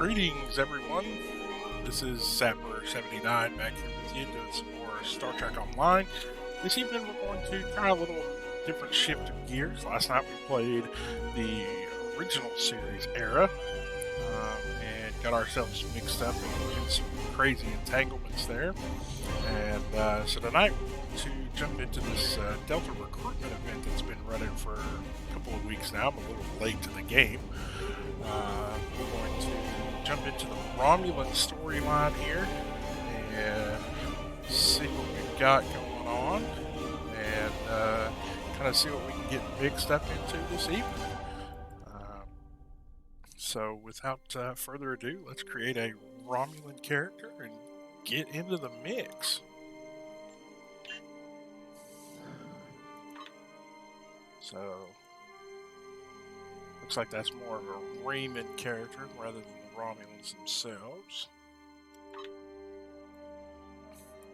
Greetings, everyone. This is Sapper79 back here with you doing some more Star Trek Online. This evening we're going to try a little different shift of gears. Last night we played the original series era and got ourselves mixed up in some crazy entanglements there. And so tonight we're going to jump into this Delta recruitment event that's been running for a couple of weeks now. I'm a little late to the game. We're going to jump into the Romulan storyline here and see what we've got going on and kind of see what we can get mixed up into this evening. So without further ado, let's create a Romulan character and get into the mix. So looks like that's more of a Raymond character rather than the Romulans themselves.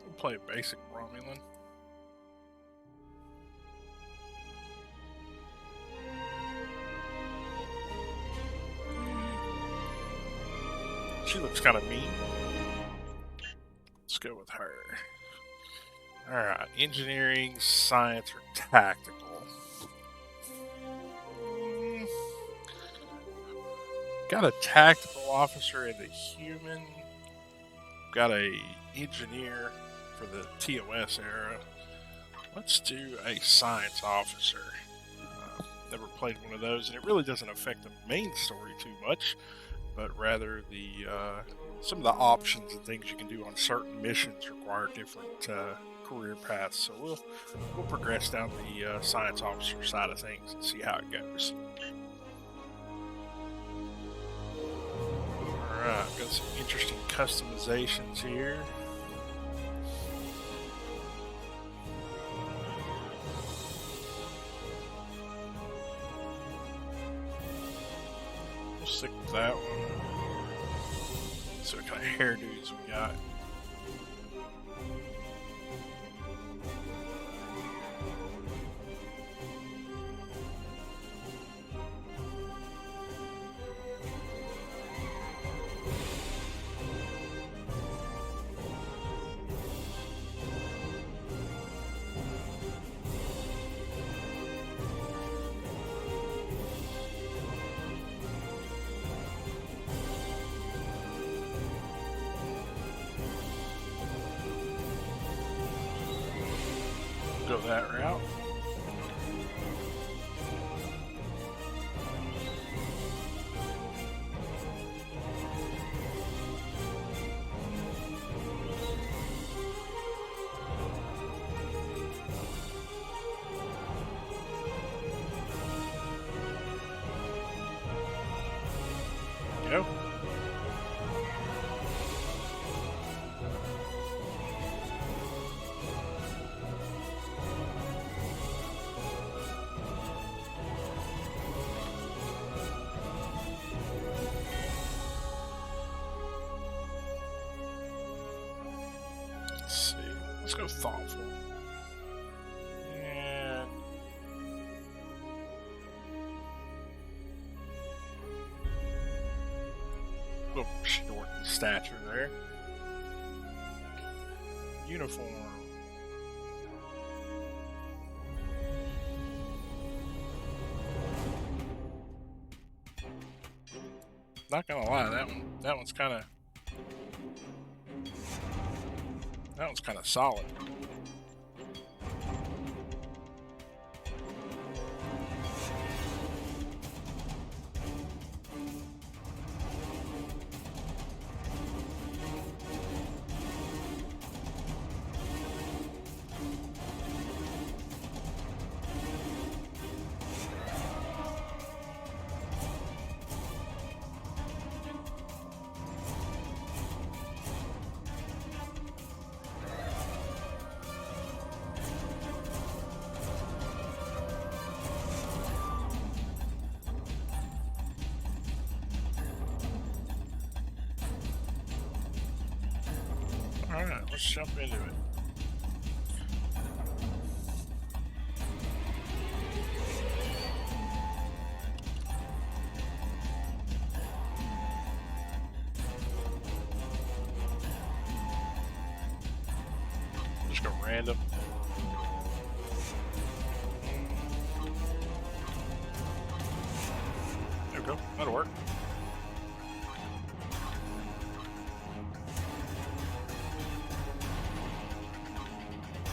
We'll play a basic Romulan. She looks kind of mean. Let's go with her. Alright, engineering, science, or tactical. Got a tactical officer in the human. Got a engineer for the TOS era. Let's do a science officer. Never played one of those, and it really doesn't affect the main story too much, but rather the some of the options and things you can do on certain missions require different career paths. So we'll progress down the science officer side of things and see how it goes. Alright, got some interesting customizations here. We'll stick with that one. See what kind of hairdos we got. Go that route. Go. Let's go thoughtful. And a little short in stature there. Uniform. Not gonna lie, that one's kind of solid. Alright, let's jump into it. Just go random. There we go. That'll work.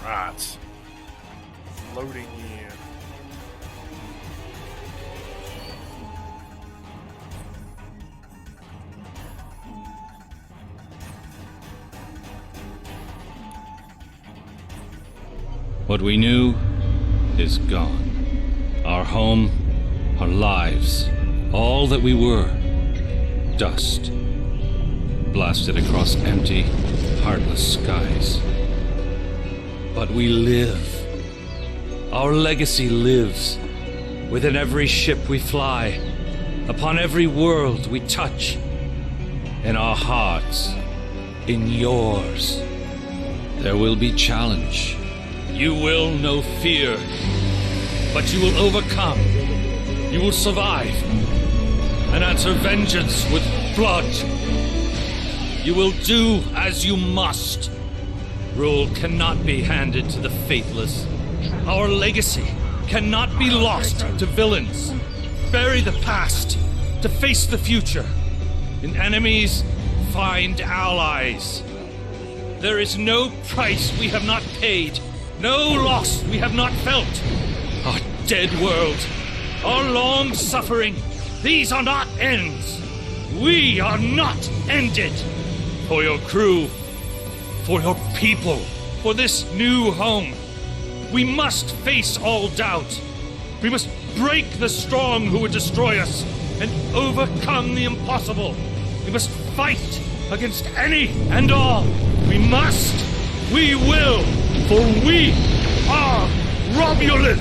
Right. Loading in. What we knew is gone. Our home, our lives, all that we were. Dust. Blasted across empty, heartless skies. But we live. Our legacy lives within every ship we fly, upon every world we touch, in our hearts, in yours. There will be challenge. You will know fear, but you will overcome. You will survive and answer vengeance with blood. You will do as you must. Rule cannot be handed to the faithless. Our legacy cannot be lost to villains. Bury the past to face the future. In enemies, find allies. There is no price we have not paid. No loss we have not felt. Our dead world, our long suffering, these are not ends. We are not ended. For your crew, for your people, for this new home, we must face all doubt. We must break the strong who would destroy us and overcome the impossible. We must fight against any and all. We must. We will. For we are Romulan!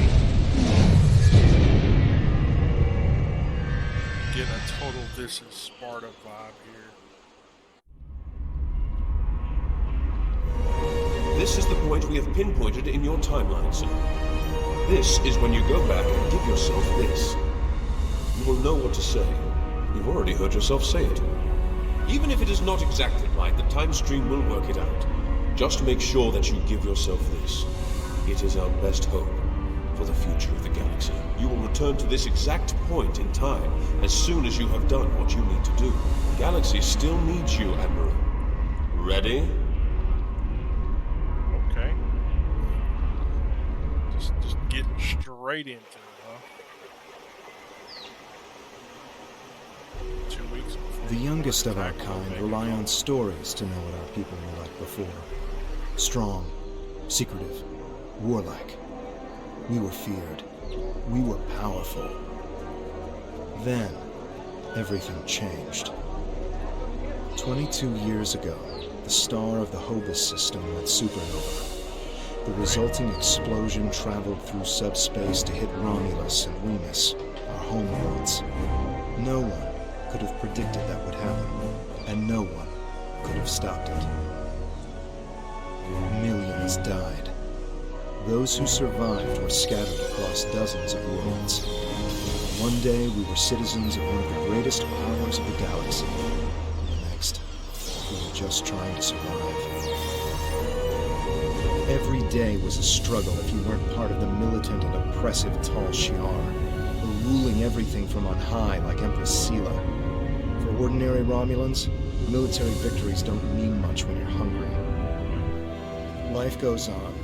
Getting a total This Is Sparta vibe here. This is the point we have pinpointed in your timeline, sir. This is when you go back and give yourself this. You will know what to say. You've already heard yourself say it. Even if it is not exactly right, the time stream will work it out. Just make sure that you give yourself this. It is our best hope for the future of the galaxy. You will return to this exact point in time as soon as you have done what you need to do. The galaxy still needs you, Admiral. Ready? Okay. Just getting straight into it, huh? 2 weeks before The youngest of our attack, kind maybe. rely on stories to know what our people were like before. Strong, secretive, warlike. We were feared. We were powerful. Then, everything changed. 22 years ago, the star of the Hobus system went supernova. The resulting explosion traveled through subspace to hit Romulus and Remus, our homeworlds. No one could have predicted that would happen, and no one could have stopped it. Millions died. Those who survived were scattered across dozens of worlds. One day we were citizens of one of the greatest powers of the galaxy. The next, we were just trying to survive. Every day was a struggle if you weren't part of the militant and oppressive Tal Shiar, or ruling everything from on high like Empress Sela. For ordinary Romulans, military victories don't mean much when you're hungry. Life goes on.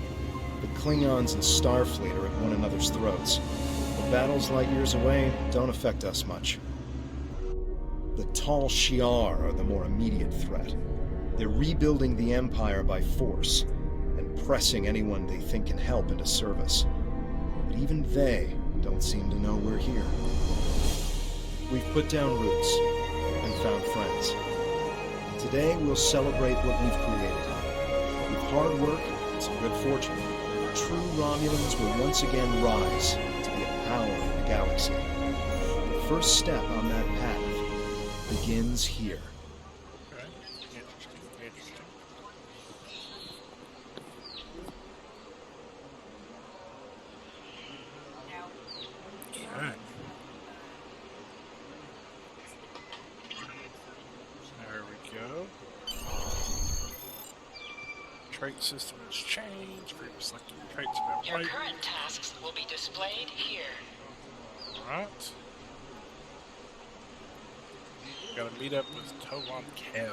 The Klingons and Starfleet are at one another's throats. The battles light years away don't affect us much. The Tal Shiar are the more immediate threat. They're rebuilding the Empire by force, and pressing anyone they think can help into service. But even they don't seem to know we're here. We've put down roots and found friends. Today we'll celebrate what we've created. With hard work and some good fortune, true Romulans will once again rise to be a power in the galaxy. The first step on that path begins here. Okay. Interesting. Interesting. Alright. There we go. trait system has changed. Previous selected traits have been Your wiped. current tasks will be displayed here. Alright. Gotta meet up with Tovan Kev.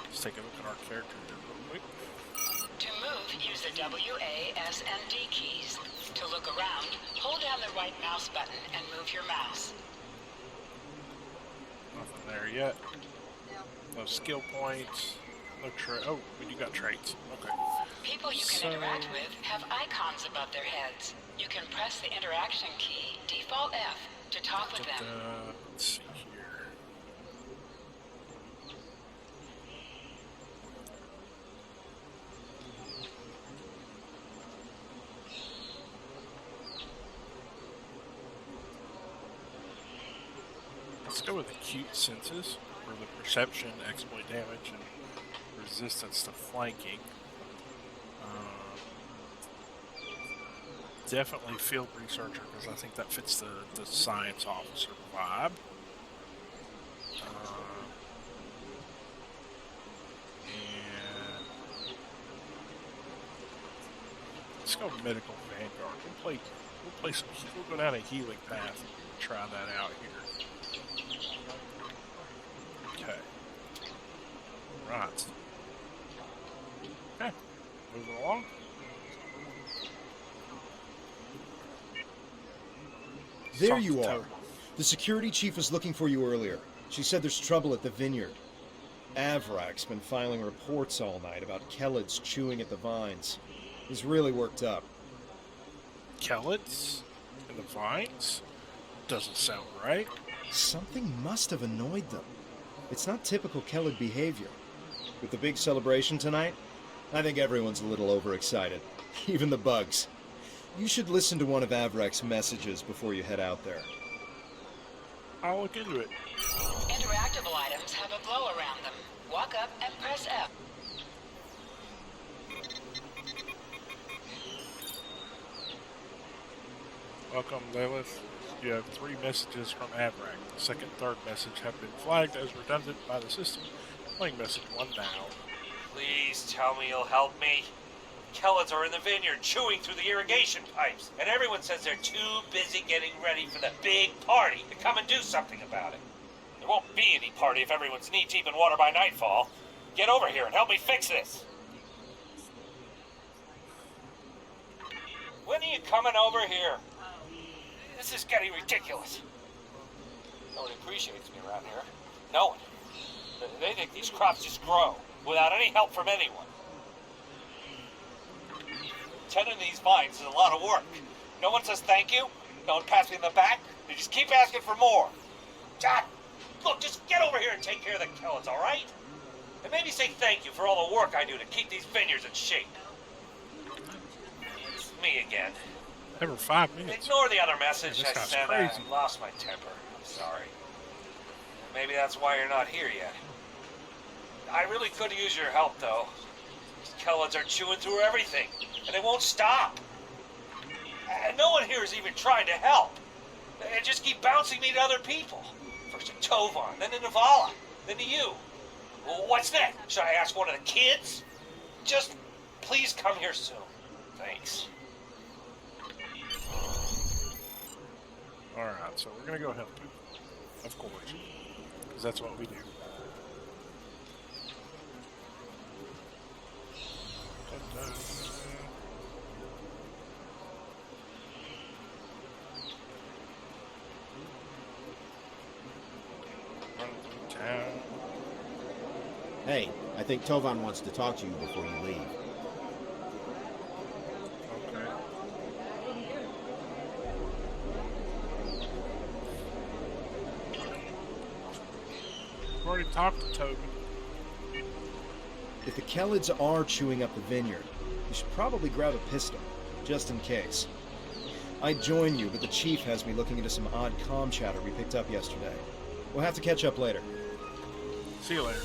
Let's take a look at our character here real quick. To move, use the W, A, S, and D keys. To look around, hold down the right mouse button and move your mouse. Nothing there yet. No skill points. No trait. Oh, we do got traits. Okay. People you can interact with have icons above their heads. You can press the interaction key, default F, to talk with them. Let's see here. Let's go with acute senses for the perception, exploit damage, and resistance to flanking. Definitely field researcher because I think that fits the science officer vibe. And let's go medical vanguard. We'll go down a healing path and try that out here. Okay. Right. Okay. Moving along. There you are. The security chief was looking for you earlier. She said there's trouble at the vineyard. Avrak's been filing reports all night about Kellids chewing at the vines. He's really worked up. Kellids? In the vines? Doesn't sound right. Something must have annoyed them. It's not typical Kellid behavior. With the big celebration tonight, I think everyone's a little overexcited. Even the bugs. You should listen to one of Avrak's messages before you head out there. I'll look into it. Interactable items have a glow around them. Walk up and press F. Welcome, Lilith. You have 3 messages from Avrak. The second and third message have been flagged as redundant by the system. Playing message 1 now. Please tell me you'll help me. Kellids are in the vineyard chewing through the irrigation pipes, and everyone says they're too busy getting ready for the big party to come and do something about it. There won't be any party if everyone's knee-deep in water by nightfall. Get over here and help me fix this. When are you coming over here? This is getting ridiculous. Nobody appreciates me around here. No one. They think these crops just grow without any help from anyone. Tending these vines is a lot of work. No one says thank you. No one pats me in the back. They just keep asking for more. God, look, just get over here and take care of the Kellids, all right? And maybe say thank you for all the work I do to keep these vineyards in shape. It's me again. Every 5 minutes. Ignore the other message Yeah, I this guy's sent. crazy. I lost my temper. I'm sorry. Maybe that's why you're not here yet. I really could use your help, though. These Kellids are chewing through everything, and they won't stop. And no one here is even trying to help. They just keep bouncing me to other people. First to Tovan, then to Navala, then to you. Well, what's next? Should I ask one of the kids? Just please come here soon. Thanks. Alright, so we're gonna go help him. Of course. Because that's what we do. Da-da. Run through town. Hey, I think Tovan wants to talk to you before you leave. Okay. We've already talked to Toby. If the Kellids are chewing up the vineyard, you should probably grab a pistol, just in case. I'd join you, but the chief has me looking into some odd comm chatter we picked up yesterday. We'll have to catch up later. See you later.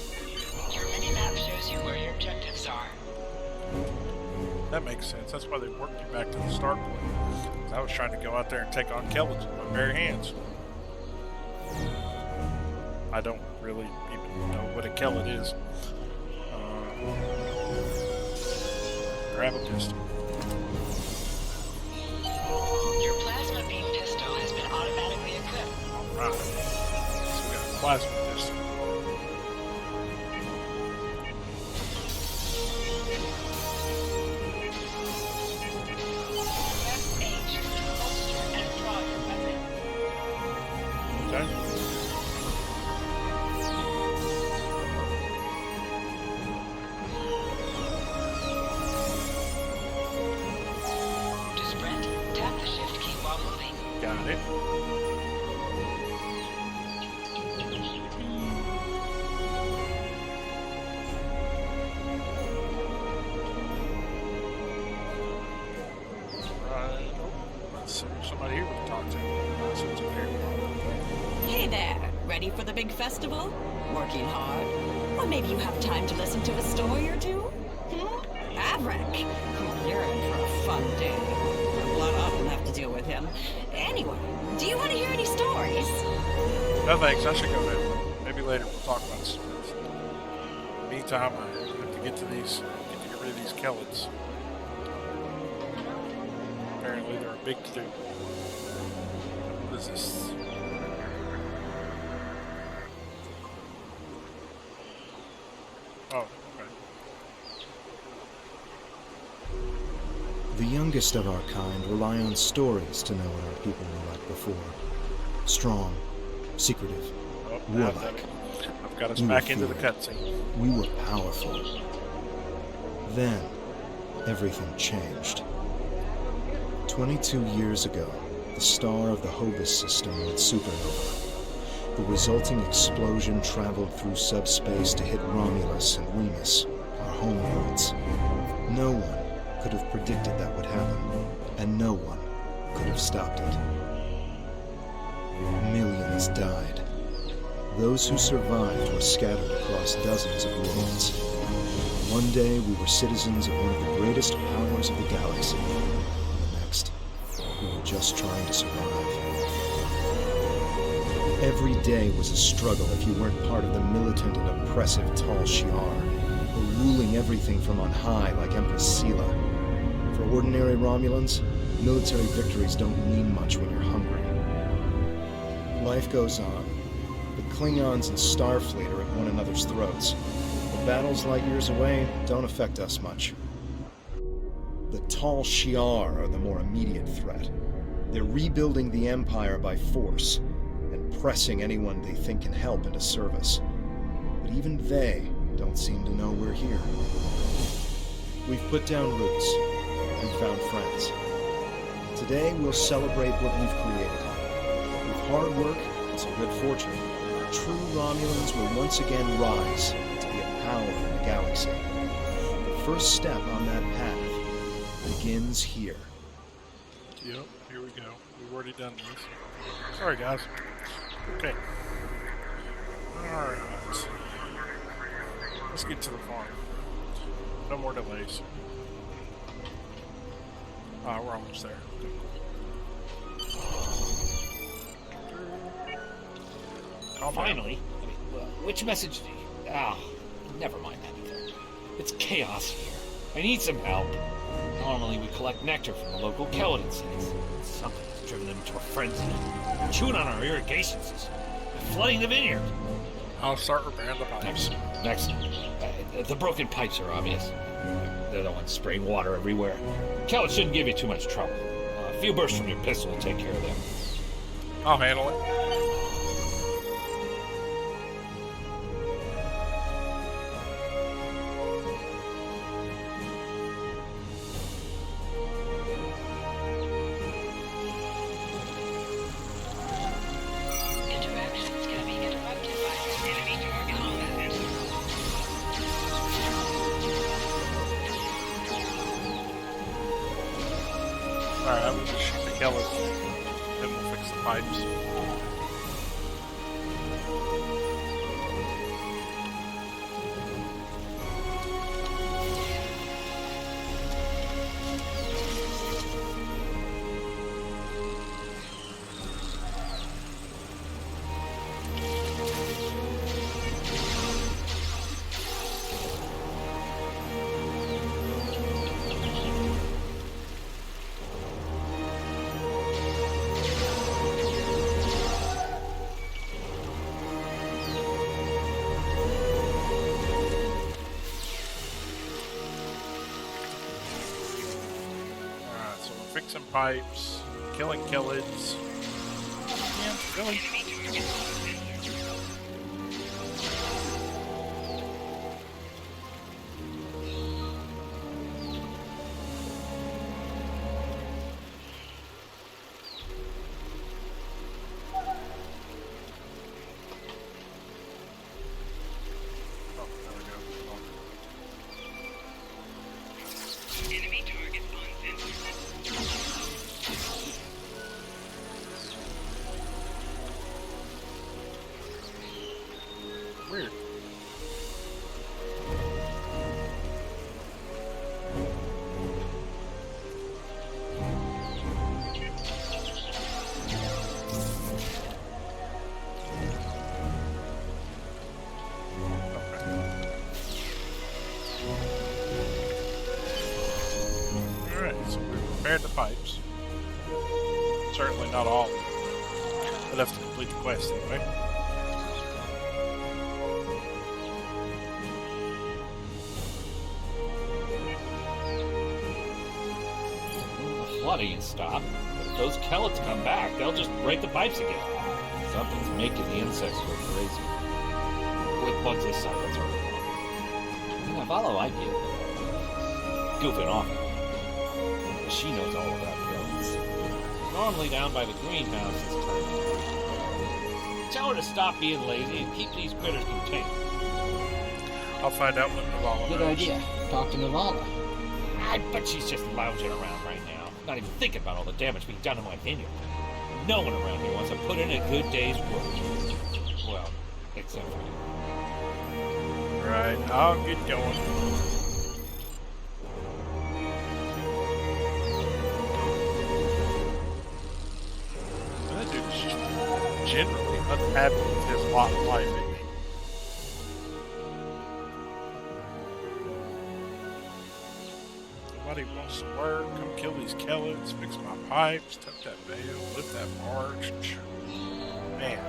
Your mini-map shows you where your objectives are. That makes sense. That's why they worked you back to the start point. 'Cause I was trying to go out there and take on Kellids with my bare hands. I don't really even know what a Kellid is. grab a pistol. Your plasma beam pistol has been automatically equipped. Alright. So we got a plasma pistol. Press H to holster and draw your weapon. Okay. To sprint, tap the shift key while moving. Got it. Right. Let's see. Somebody here we can talk to. So it's up here. Hey there, ready for the big festival? Working hard? Or maybe you have time to listen to a story or two? Averick, you're in for a fun day. A lot often have to deal with him. Anyway, do you want to hear any stories? No thanks, I should go now. Maybe later we'll talk about stories. Meantime, I have to get to get rid of these Kellets. Apparently they're a big to do. What is this? Oh, okay. The youngest of our kind rely on stories to know what our people were like before. Strong, secretive, Oh, now I've warlike. I've got us We were back into the feared. cutscene. We were powerful. Then, everything changed. 22 years ago, the star of the Hobus system went supernova. The resulting explosion traveled through subspace to hit Romulus and Remus, our homeworlds. No one could have predicted that would happen, and no one could have stopped it. Millions died. Those who survived were scattered across dozens of worlds. One day we were citizens of one of the greatest powers of the galaxy. The next, we were just trying to survive. Every day was a struggle if you weren't part of the militant and oppressive Tal Shiar, or ruling everything from on high like Empress Sela. For ordinary Romulans, military victories don't mean much when you're hungry. Life goes on. The Klingons and Starfleet are at one another's throats. The battles light years away don't affect us much. The Tal Shiar are the more immediate threat. They're rebuilding the Empire by force, and pressing anyone they think can help into service. But even they don't seem to know we're here. We've put down roots and found friends. Today we'll celebrate what we've created. With hard work and some good fortune, true Romulans will once again rise to be a power in the galaxy. The first step on that path begins here. Yep, here we go. We've already done this. Sorry, guys. Okay. Alright. Let's get to the farm. No more delays. We're almost there. Calm down. Finally. I mean, which message do you... Ah, never mind that either. It's chaos here. I need some help. Normally we collect nectar from the local Kellett insects. Something has driven them into a frenzy. They're chewing on our irrigation system. They're flooding the vineyard. I'll start repairing the pipes. Excellent. The broken pipes are obvious. They're the ones spraying water everywhere. Kellett shouldn't give you too much trouble. A few bursts from your pistol will take care of them. I'll handle it. Interactions can be interrupted by enemy combat. Alright, I will just shoot the Kellett. Then we'll fix the pipes. fixing pipes, killing killids. Yeah, really. Oh, there we go. Enemy target on Weird. Alright, so we repaired the pipes. Certainly not all. Enough to complete the quest anyway. The flooding has stopped, but if those Kelets come back, they'll just break the pipes again. Something's making the insects go crazy. With bugs this side, that's right. Navallo, I get it. Goofing off. But she knows all about Kelets. Normally down by the greenhouse is turned. Tell her to stop being lazy and keep these critters contained. I'll find out when Navala Good knows. idea. Talk to Navala. I bet she's just lounging around right now, not even thinking about all the damage being done to my vineyard. No one around here wants to put in a good day's work. Well, except for you. Right, I'll get going. That dude's just generally unhappy with his lot of life, isn't he? Nobody wants to work, come kill these Kelets, fix my pipes, tap that veil, lift that barge. Man.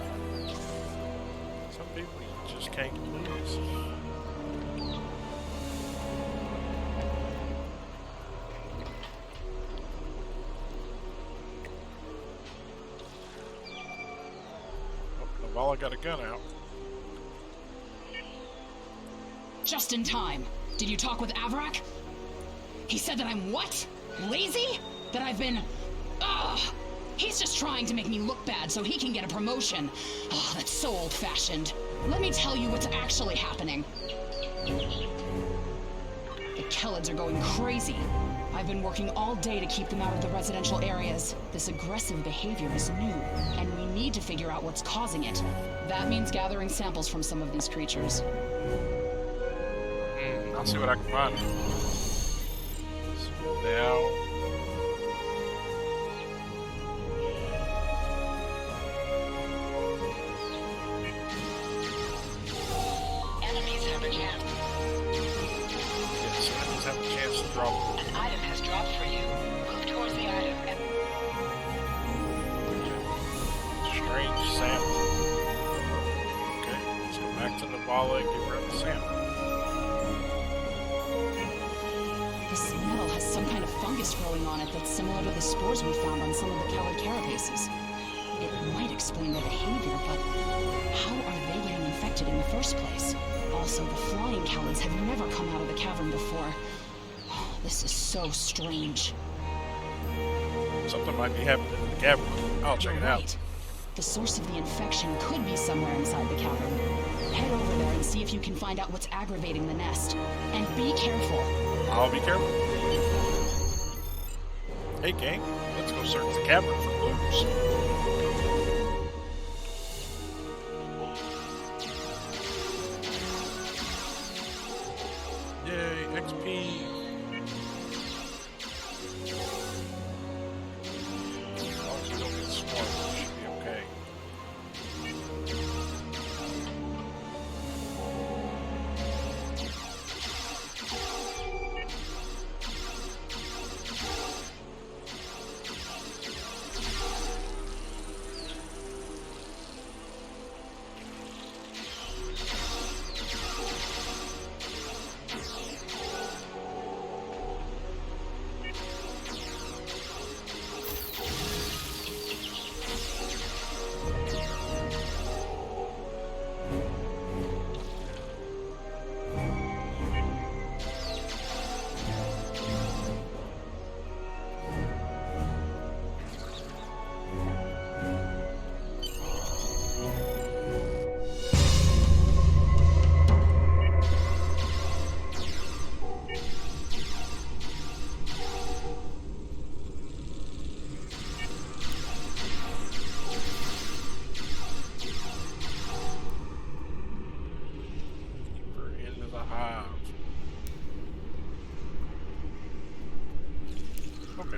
Some people you just can't please. Oh, Navala got a gun out. Just in time. Did you talk with Avrak? He said that I'm what? Lazy? That I've been... Ugh! He's just trying to make me look bad so he can get a promotion. Oh, that's so old-fashioned. Let me tell you what's actually happening. The Kellids are going crazy. I've been working all day to keep them out of the residential areas. This aggressive behavior is new, and we need to figure out what's causing it. That means gathering samples from some of these creatures. I'll see what I can find. So now... Enemies have a chance. Yes, enemies have a chance to drop. An item has dropped for you. Move towards the item and Strange sample. Okay, let's go back to Navala and give her the sample. This metal has some kind of fungus growing on it that's similar to the spores we found on some of the Kellid carapaces. It might explain their behavior, but how are they getting infected in the first place? Also, the flying Kellids have never come out of the cavern before. This is so strange. Something might be happening in the cavern. I'll check it You're out. right. The source of the infection could be somewhere inside the cavern. Head over there and see if you can find out what's aggravating the nest. And be careful. I'll be careful. Hey, gang, let's go search the cavern for clues. Yay, XP. As long as we don't get swarmed, we should be okay.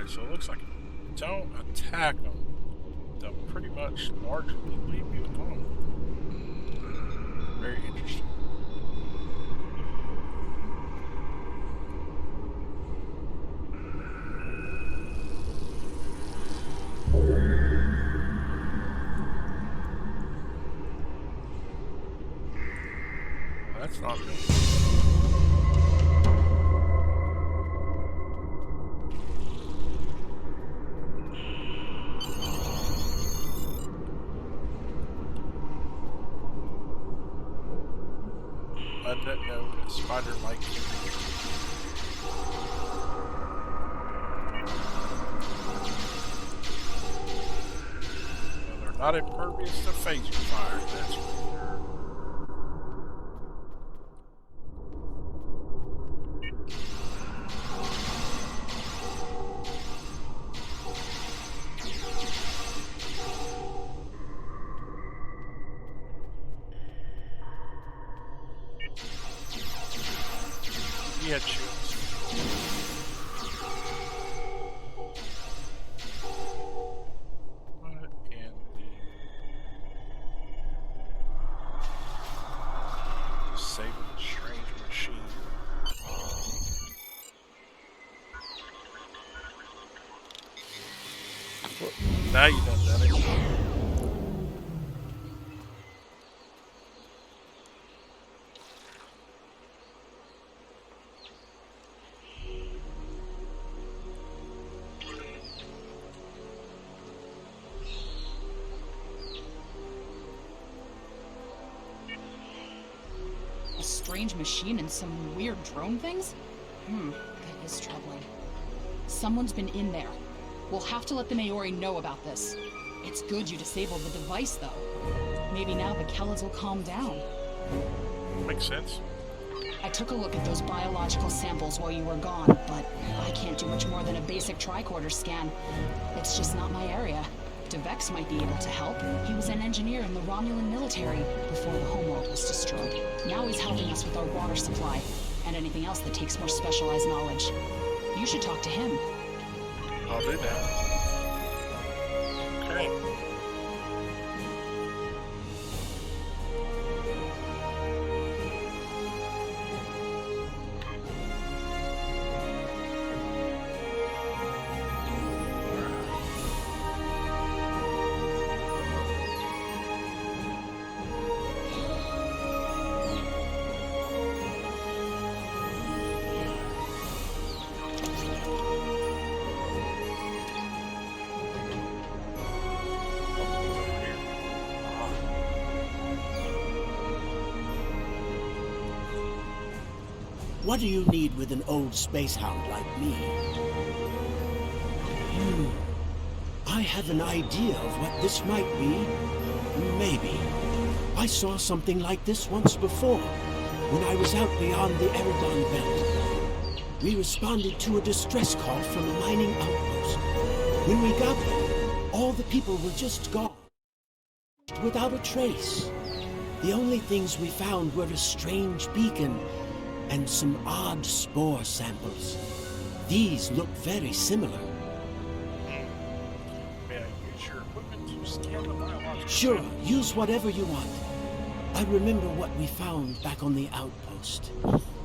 so it looks like if you don't attack them, they'll pretty much largely leave you alone. Very interesting. Well, that's not good. Unknown spider-like creature. Well, they're not impervious to phaser fire, that's for sure. He had shields. What in the saving the strange machine? Well, now you done it. A strange machine and some weird drone things? That is troubling. Someone's been in there. We'll have to let the Maori know about this. It's good you disabled the device, though. Maybe now the Kellids will calm down. Makes sense. I took a look at those biological samples while you were gone, but I can't do much more than a basic tricorder scan. It's just not my area. DeVex might be able to help. He was an engineer in the Romulan military before the homeworld was destroyed. Now he's helping us with our water supply and anything else that takes more specialized knowledge. You should talk to him. I'll do that. Okay. What do you need with an old space hound like me? I have an idea of what this might be. Maybe. I saw something like this once before, when I was out beyond the Eridon Belt. We responded to a distress call from a mining outpost. When we got there, all the people were just gone, without a trace. The only things we found were a strange beacon and some odd spore samples. These look very similar. May I use your equipment to scan the biological? Sure, use whatever you want. I remember what we found back on the outpost.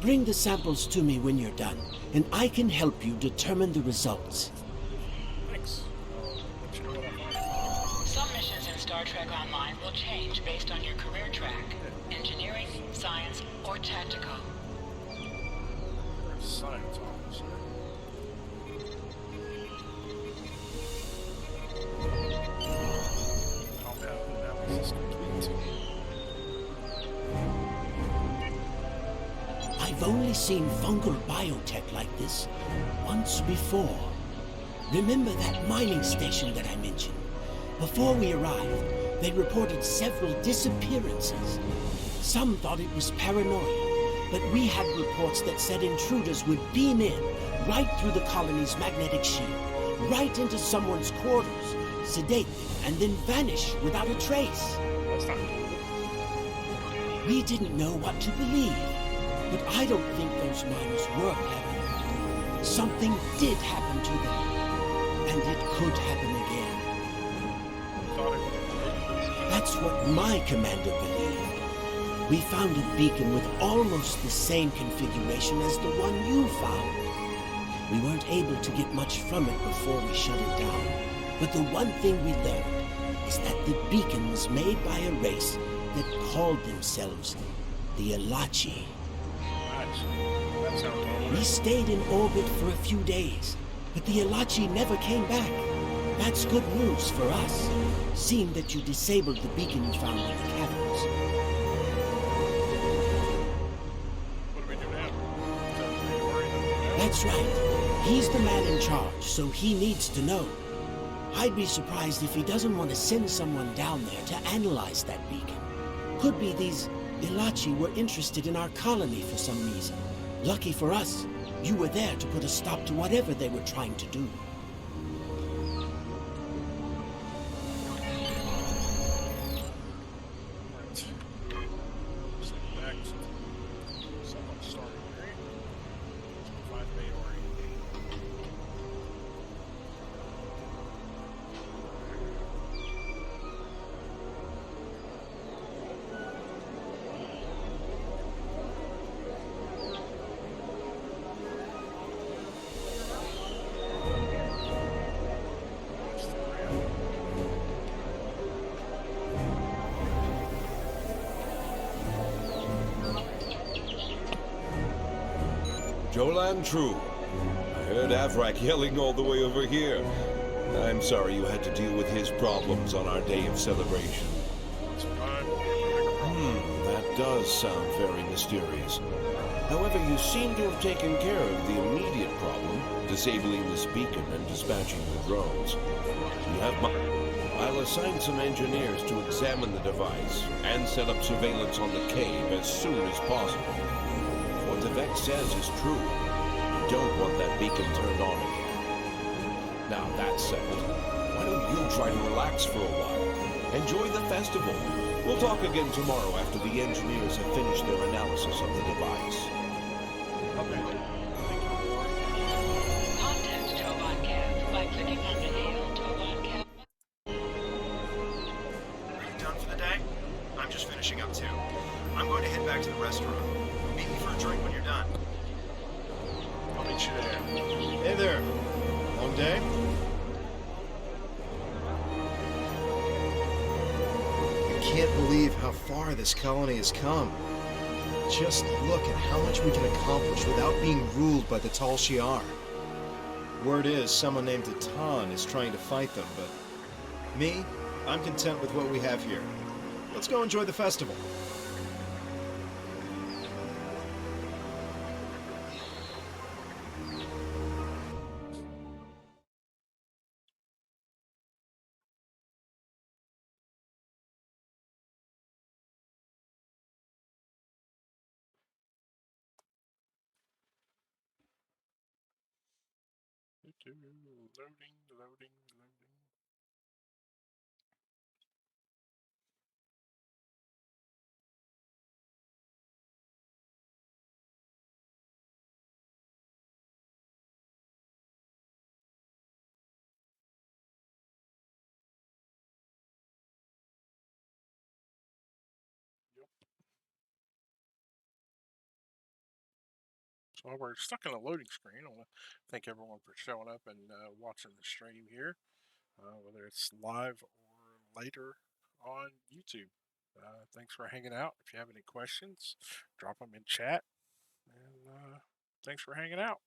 Bring the samples to me when you're done, and I can help you determine the results. Thanks. Let you know what I find. Some missions in Star Trek Online will change based on your career track. Engineering, science, or tactical. Science officer. Compound analysis complete. I've only seen fungal biotech like this once before. Remember that mining station that I mentioned? Before we arrived, they reported several disappearances. Some thought it was paranoia, but we had reports that said intruders would beam in right through the colony's magnetic shield, right into someone's quarters, sedate them, and then vanish without a trace. That's not cool. We didn't know what to believe, but I don't think those miners were paranoid. Something did happen to them. and it could happen again. Thought it That's what my commander believed. We found a beacon with almost the same configuration as the one you found. We weren't able to get much from it before we shut it down. But the one thing we learned is that the beacon was made by a race that called themselves the Elachi. that sounds all We stayed in orbit for a few days, but the Elachi never came back. That's good news for us, seeing that you disabled the beacon you found in the caverns. What do we do now? Is that the Maori that we know? That's right. He's the man in charge, so he needs to know. I'd be surprised if he doesn't want to send someone down there to analyze that beacon. Could be these Elachi were interested in our colony for some reason. Lucky for us, you were there to put a stop to whatever they were trying to do. Jolan True. I heard Avrak yelling all the way over here. I'm sorry you had to deal with his problems on our day of celebration. That does sound very mysterious. However, you seem to have taken care of the immediate problem, disabling this beacon and dispatching the drones. You have my... I'll assign some engineers to examine the device and set up surveillance on the cave as soon as possible. What the Vex says is true. You don't want that beacon turned on again. Now that's settled. Why don't you try to relax for a while? Enjoy the festival. We'll talk again tomorrow after the engineers have finished their analysis of the device. Contact Tovan Camp by clicking on the Hail Tovan Camp. Are you done for the day? I'm just finishing up too. I'm going to head back to the restaurant. Meet me for a drink when you're done. I'll meet you there. Hey there. Long day? I can't believe how far this colony has come. Just look at how much we can accomplish without being ruled by the Tal Shiar. Word is someone named Atan is trying to fight them, but me, I'm content with what we have here. Let's go enjoy the festival. Loading, loading, loading. Yep. So while we're stuck in a loading screen, I want to thank everyone for showing up and watching the stream here, whether it's live or later on YouTube. Thanks for hanging out. If you have any questions, drop them in chat. And thanks for hanging out.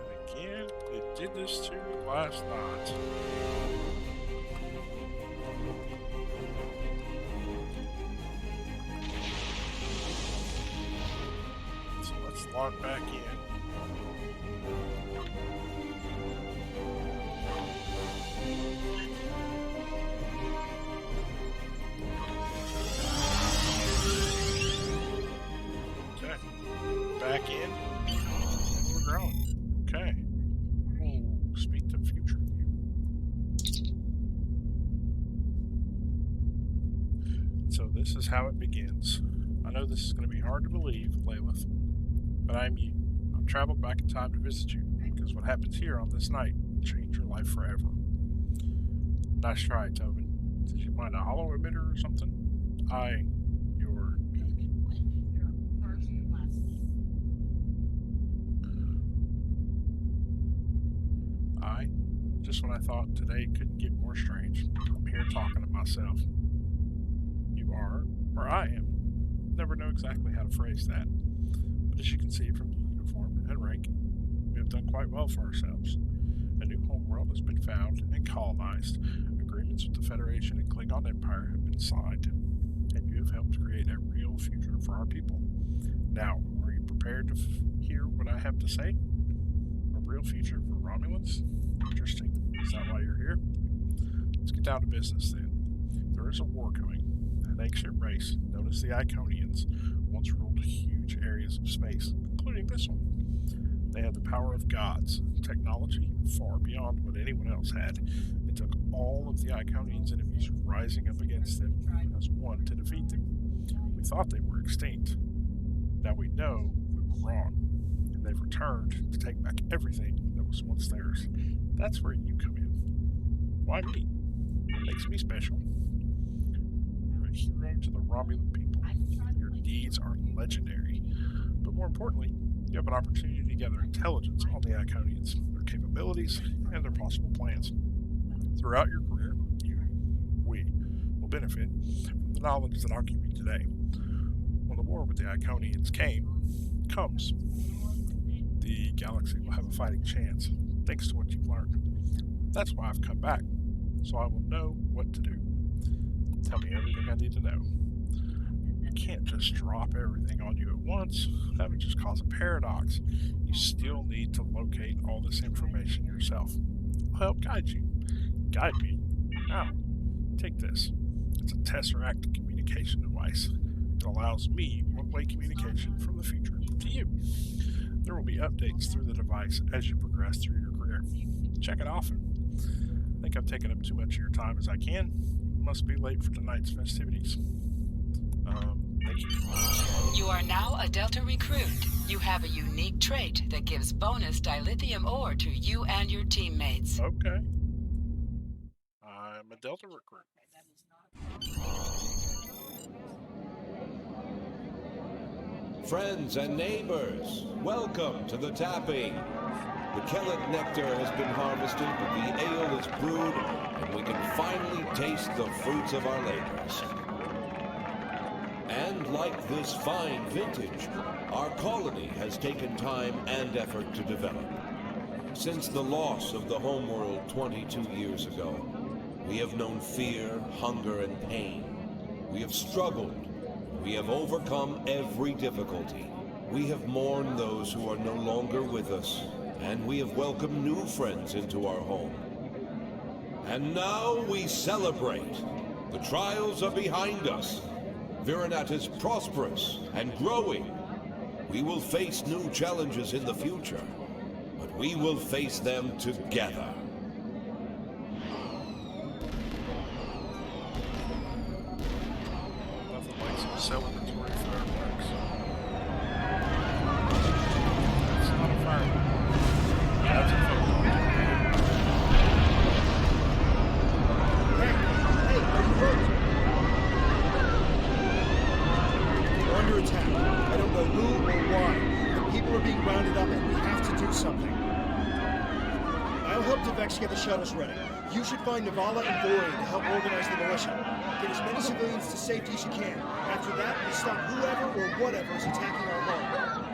And again, it did this to me last night. So let's log back in. Okay, back in. We're growing. Okay. We'll speak to future you. this is going to be hard to believe, Layla, but I'm you. I've traveled back in time to visit you, because what happens here on this night will change your life forever. Nice try, Tobin. Did you find a hollow emitter or something? Just when I thought today couldn't get more strange, I'm here talking to myself. You are, or I am. Never know exactly how to phrase that. But as you can see from the uniform and rank, we have done quite well for ourselves. A new homeworld has been found and colonized. Agreements with the Federation and Klingon Empire have been signed. And you have helped create a real future for our people. Now, are you prepared to hear what I have to say? A real future for Romulans? Interesting. Is that why you're here? Let's get down to business then. There is a war coming. An ancient race, known as the Iconians, once ruled huge areas of space, including this one. They had the power of gods, technology far beyond what anyone else had. It took all of the Iconians' enemies rising up against them as one to defeat them. We thought they were extinct. Now we know we were wrong, and they've returned to take back everything that was once theirs. That's where you come in. Why me? What makes me special? You're a hero to the Romulan people. Your deeds are legendary. But more importantly, you have an opportunity to gather intelligence on the Iconians, their capabilities, and their possible plans. Throughout your career, we, will benefit from the knowledge that I'll give you today. When the war with the Iconians comes, the galaxy will have a fighting chance, thanks to what you've learned. That's why I've come back, so I will know what to do. Tell me everything I need to know. You can't just drop everything on you at once. That would just cause a paradox. You still need to locate all this information yourself. I'll help guide you. Guide me? How? Take this. It's a Tesseract communication device. It allows me one-way communication from the future to you. There will be updates through the device as you progress through your career. Check it often. I think I've taken up too much of your time as I can. Must be late for tonight's festivities. Thank you. You are now a Delta recruit. You have a unique trait that gives bonus dilithium ore to you and your teammates. Okay. I'm a Delta recruit. Friends and neighbors, welcome to the tapping. The Kellet nectar has been harvested, the ale is brewed, and we can finally taste the fruits of our labors. And like this fine vintage, our colony has taken time and effort to develop. Since the loss of the homeworld 22 years ago, we have known fear, hunger, and pain. We have struggled. We have overcome every difficulty. We have mourned those who are no longer with us, and we have welcomed new friends into our home. And now we celebrate. The trials are behind us. Virinat is prosperous and growing. We will face new challenges in the future, but we will face them together. Nothing like some celebratory fireworks. That's not a firework. That's a photo. Hey, are you hurt? We're under attack. I don't know who or why. The people are being rounded up and we have to do something. I'll help Devex get the shuttles ready. You should find Navala and Borean to help organize the militia. Get as many civilians to safety as you can. After that, we'll stop whoever or whatever is attacking our home.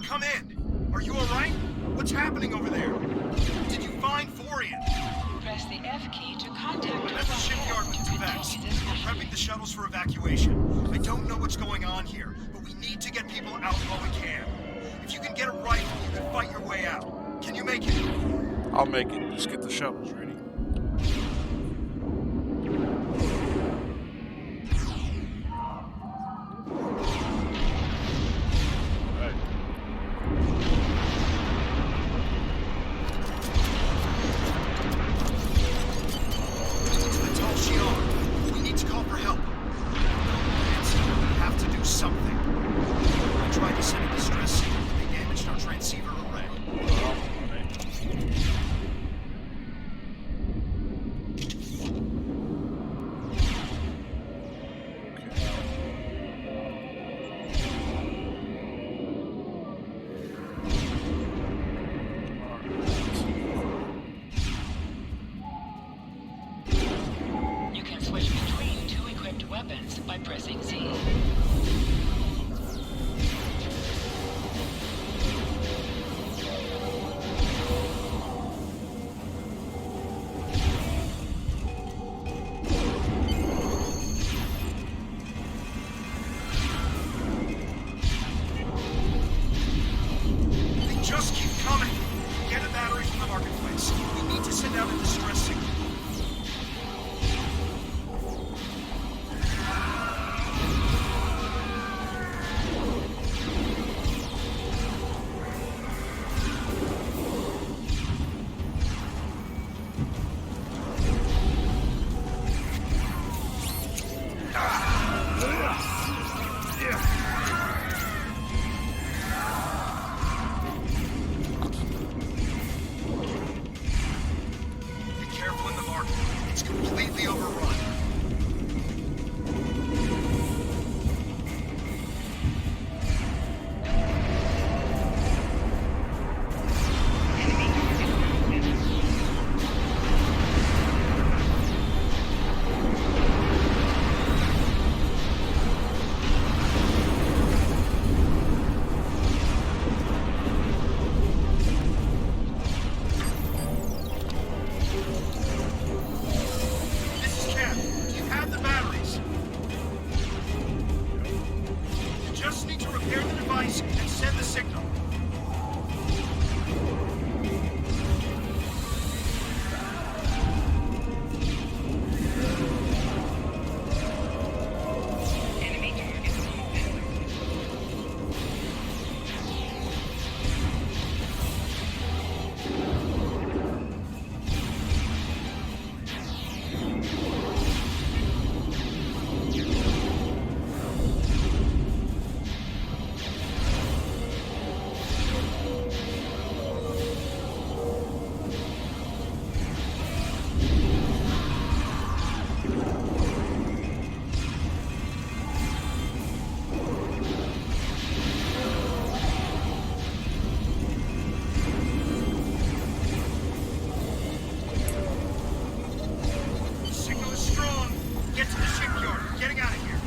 Come in! Are you alright? What's happening over there? Did you find Forian? Press the F key to contact I'm at the shipyard with Devex. We're prepping the shuttles for evacuation. I don't know what's going on here, but we need to get people out while we can. If you can get a rifle, you can fight your way out. Can you make it? I'll make it. Just get the shovels ready. weapons by pressing Z. They just keep coming! Get a battery from the marketplace. We need to send out a distress signal. Be careful in the market. It's completely overrun. This is Cap. You have the batteries. You just need to repair the device and send the signal. The signal is strong. Get to the shipyard. We're getting out of here.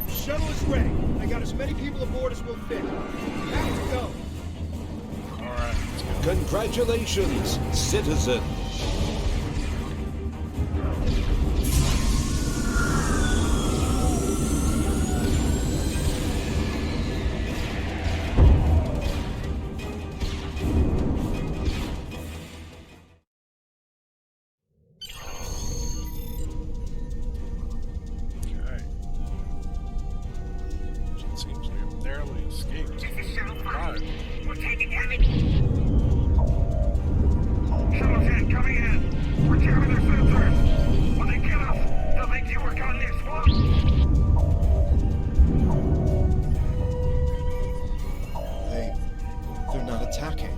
The shuttle is ready. I got as many people aboard as will fit. Have to go. Alright, let's go. Congratulations, citizen. Okay. It seems we have narrowly escaped. Alright. We're taking damage. Shuttle's in, coming in. We're jamming their sensors. When they get us, they'll think you were gone next one. They're not attacking.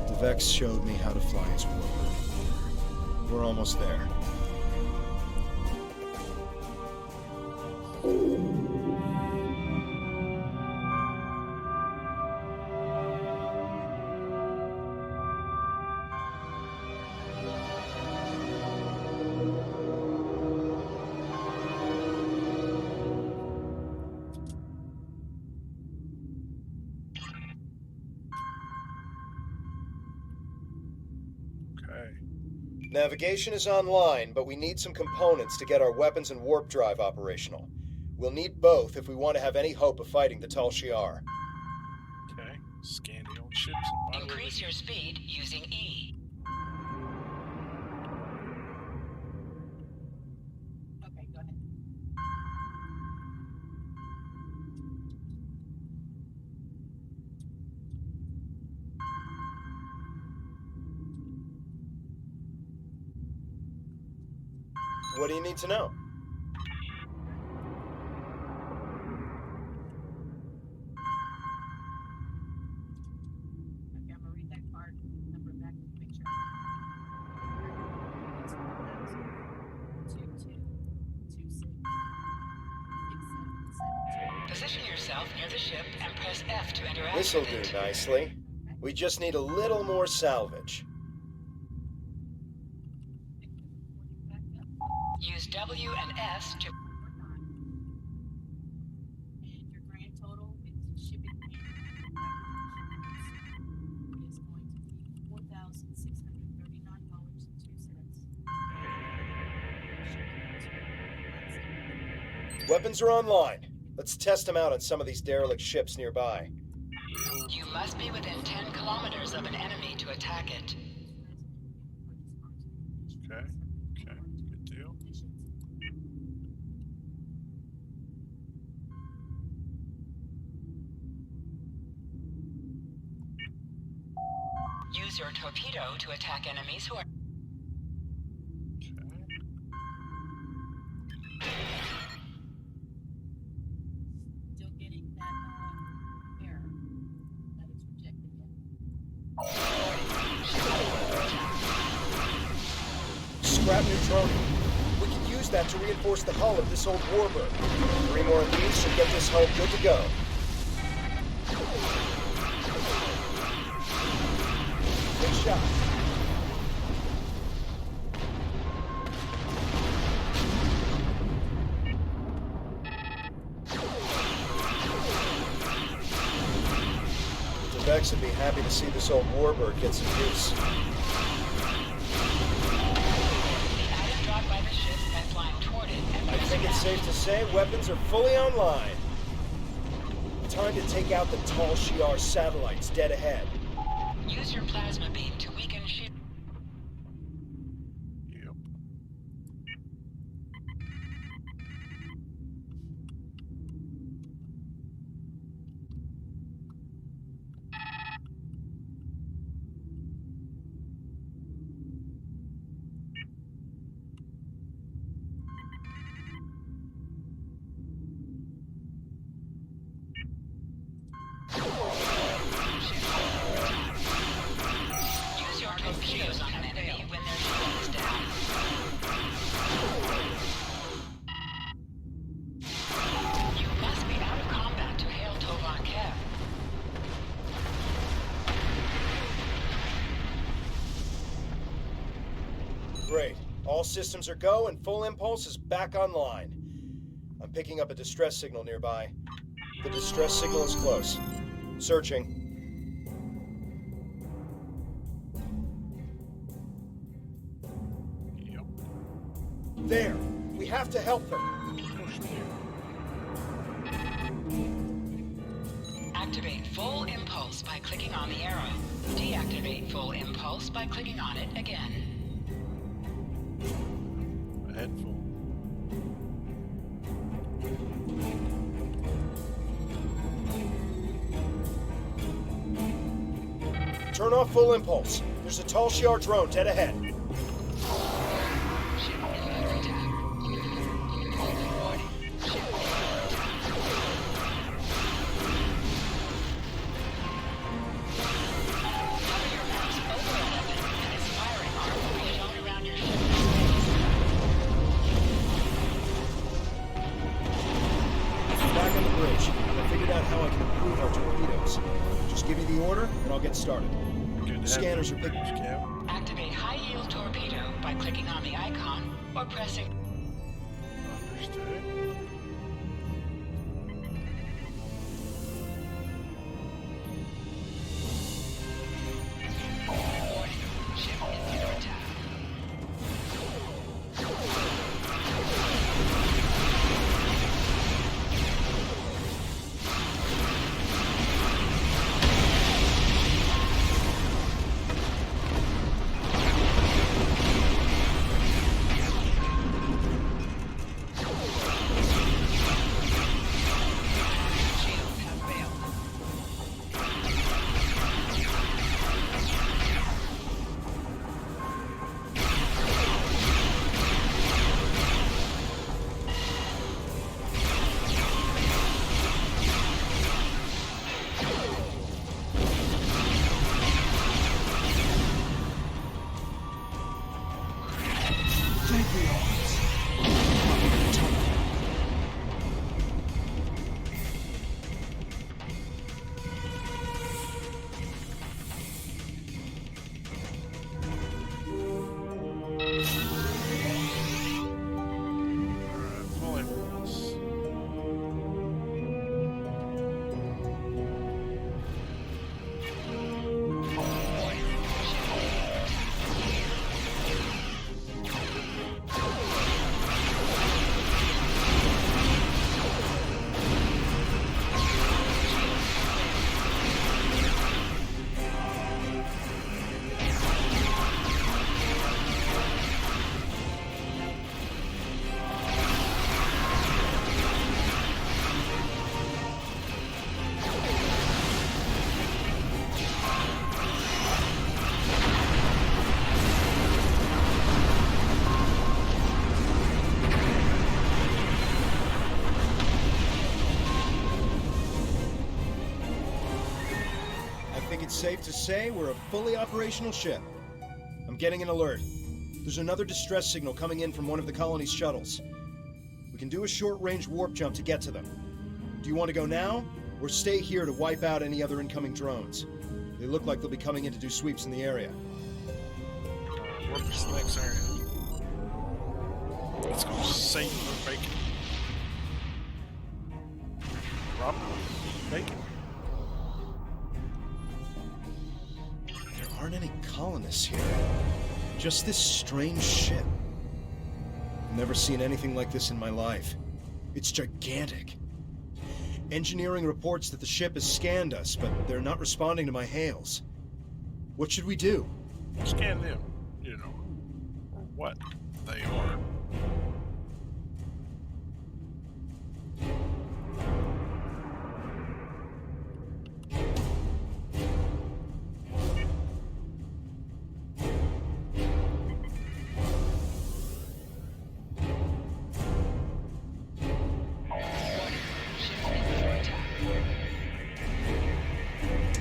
The Vex showed me how to fly its warper. We're almost there. Okay. Navigation is online, but we need some components to get our weapons and warp drive operational. We'll need both if we want to have any hope of fighting the Tal Shiar. Okay. Scan the old ships and body Increase your speed using E. Okay, go ahead. What do you need to know? Okay, I'm gonna read that card number back to the picture. It's 4,000-22-26-67-72. Position yourself near the ship and press F to interact This'll with do it. nicely. We just need a little more salvage. Use W and S to... And your grand total with shipping and is going to be $4,639.02. Weapons are online. Let's test them out on some of these derelict ships nearby. You must be within 10 kilometers of an enemy to attack it. Okay. Okay. Good deal. Use your torpedo to attack enemies who are... Still getting that error that it's rejected yet. Scrap neutronium. We can use that to reinforce the hull of this old warbird. 3 more of these should get this hull good to go. Good shot. The Vex would be happy to see this old warbird get some use. The item dropped by the ship by flying toward it and I think it's safe to say weapons are fully online. Time to take out the Tal Shiar satellites dead ahead. Use your plasma beam to weaken shield. Yep. Use your torpedoes on an enemy when their shield is down. You must be out of combat to hail Tovan Kev. Great. All systems are go and full impulse is back online. I'm picking up a distress signal nearby. The distress signal is close. Searching. Yep. There! We have to help them! Activate full impulse by clicking on the arrow. Deactivate full impulse by clicking on it again. A head full. Turn off full impulse. There's a Tal Shiar drone dead ahead. Ship infantry down. Warning. Ship infantry down. Hover your mouse over a weapon and its firing arm will be shown around your ship in space. Back on the bridge. I figured out how I can improve our torpedoes. Just give me the order, and I'll get started. Good to have Scanners you, are picking. Cam. Activate high-yield torpedo by clicking on the icon or pressing... Understood. Warning. Ship infantry attack. It's safe to say we're a fully operational ship. I'm getting an alert. There's another distress signal coming in from one of the colony's shuttles. We can do a short-range warp jump to get to them. Do you want to go now, or stay here to wipe out any other incoming drones? They look like they'll be coming in to do sweeps in the area. Warp to the next area. Let's go save the bacon. Rob, bacon. There aren't any colonists here. Just this strange ship. I've never seen anything like this in my life. It's gigantic. Engineering reports that the ship has scanned us, but they're not responding to my hails. What should we do? Scan them, you know, or what they are.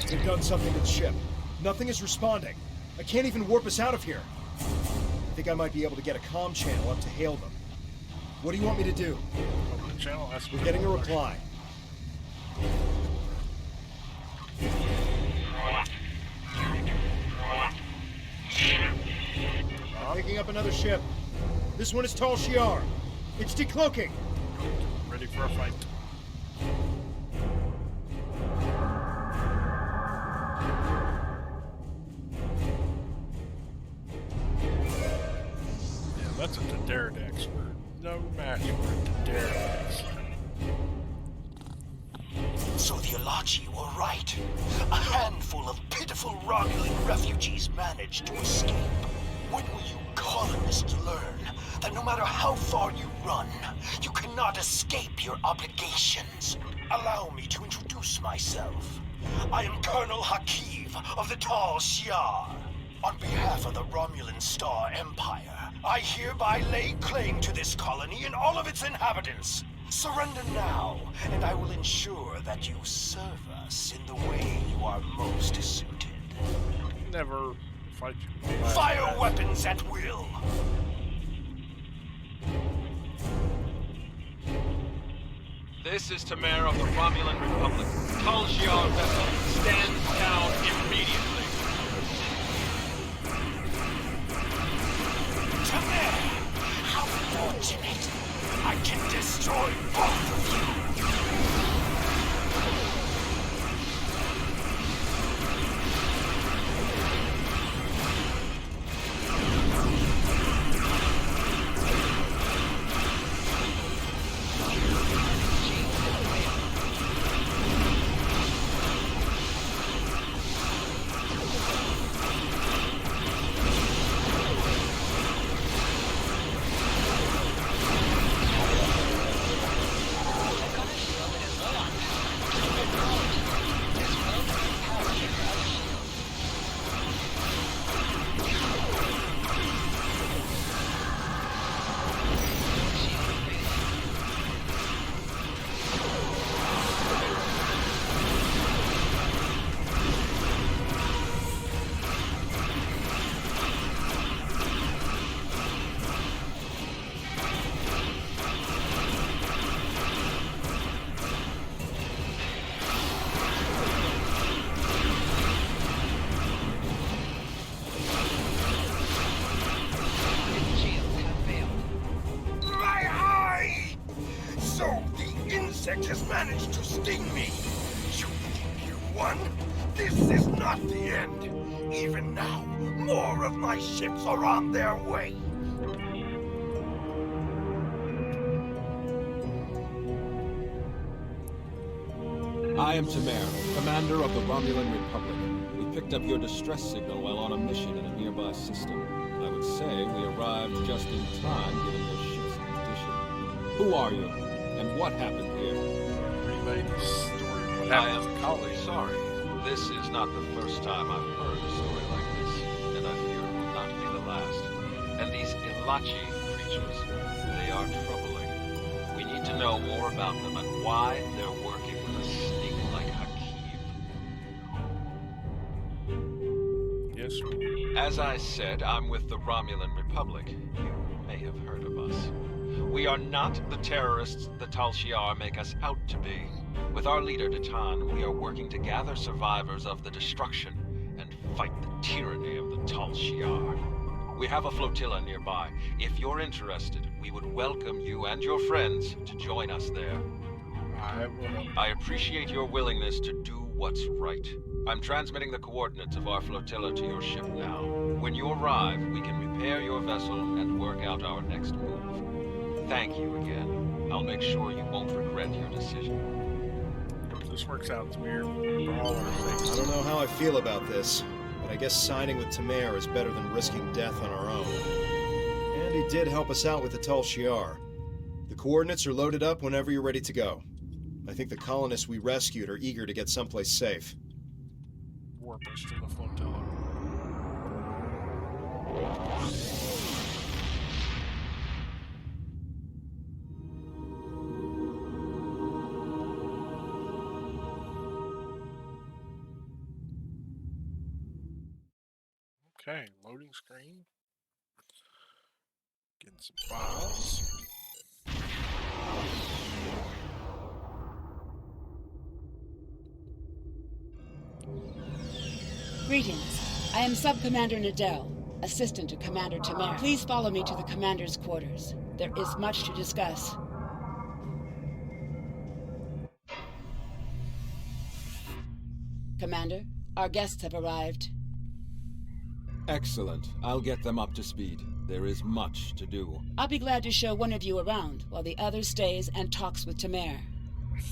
They've done something to the ship. Nothing is responding. I can't even warp us out of here. I think I might be able to get a comm channel up to hail them. What do you want me to do? Open the channel. We're getting a reply. Picking up another ship. This one is Tal Shiar. It's decloaking. Ready for a fight. Yeah, that's a Dared expert. No match for Dared. So the Alachi were right. A handful of pitiful Romulan refugees managed to escape. When will you colonists learn that no matter how far you run, you cannot escape your obligations? Allow me to introduce myself. I am Colonel Hakiv of the Tal Shiar. On behalf of the Romulan Star Empire, I hereby lay claim to this colony and all of its inhabitants. Surrender now, and I will ensure that you serve us in the way you are most suited. Never fight you. Fire weapons at will! This is Tamer of the Romulan Republic. Tal Shiar vessel stands down immediately. Tamer! How fortunate! I can destroy both of you! Has managed to sting me. You think you won? This is not the end. Even now, more of my ships are on their way. I am Tamer, commander of the Romulan Republic. We picked up your distress signal while on a mission in a nearby system. I would say we arrived just in time given your ship's condition. Who are you? And what happened here? Relay the story. I am truly sorry. This is not the first time I've heard a story like this, and I fear it will not be the last. And these Ilachi creatures, they are troubling. We need to know more about them and why they're working with a snake like Hakiv. As I said, I'm with the Romulan Republic. You may have heard of us. We are not the terrorists the Tal Shiar make us out to be. With our leader, Datan, we are working to gather survivors of the destruction and fight the tyranny of the Tal Shiar. We have a flotilla nearby. If you're interested, we would welcome you and your friends to join us there. I appreciate your willingness to do what's right. I'm transmitting the coordinates of our flotilla to your ship now. When you arrive, we can repair your vessel and work out our next move. Thank you again. I'll make sure you won't regret your decision. This works out, Tamir, for all our sakes. I don't know how I feel about this, but I guess signing with Tamir is better than risking death on our own. And he did help us out with the Tal Shiar. The coordinates are loaded up whenever you're ready to go. I think the colonists we rescued are eager to get someplace safe. Warp us to the flotilla. Okay, loading screen. Getting some files. Greetings. I am Sub-Commander Nadell, assistant to Commander Tamir. Please follow me to the Commander's quarters. There is much to discuss. Commander, our guests have arrived. Excellent. I'll get them up to speed. There is much to do. I'll be glad to show one of you around, while the other stays and talks with Tamir.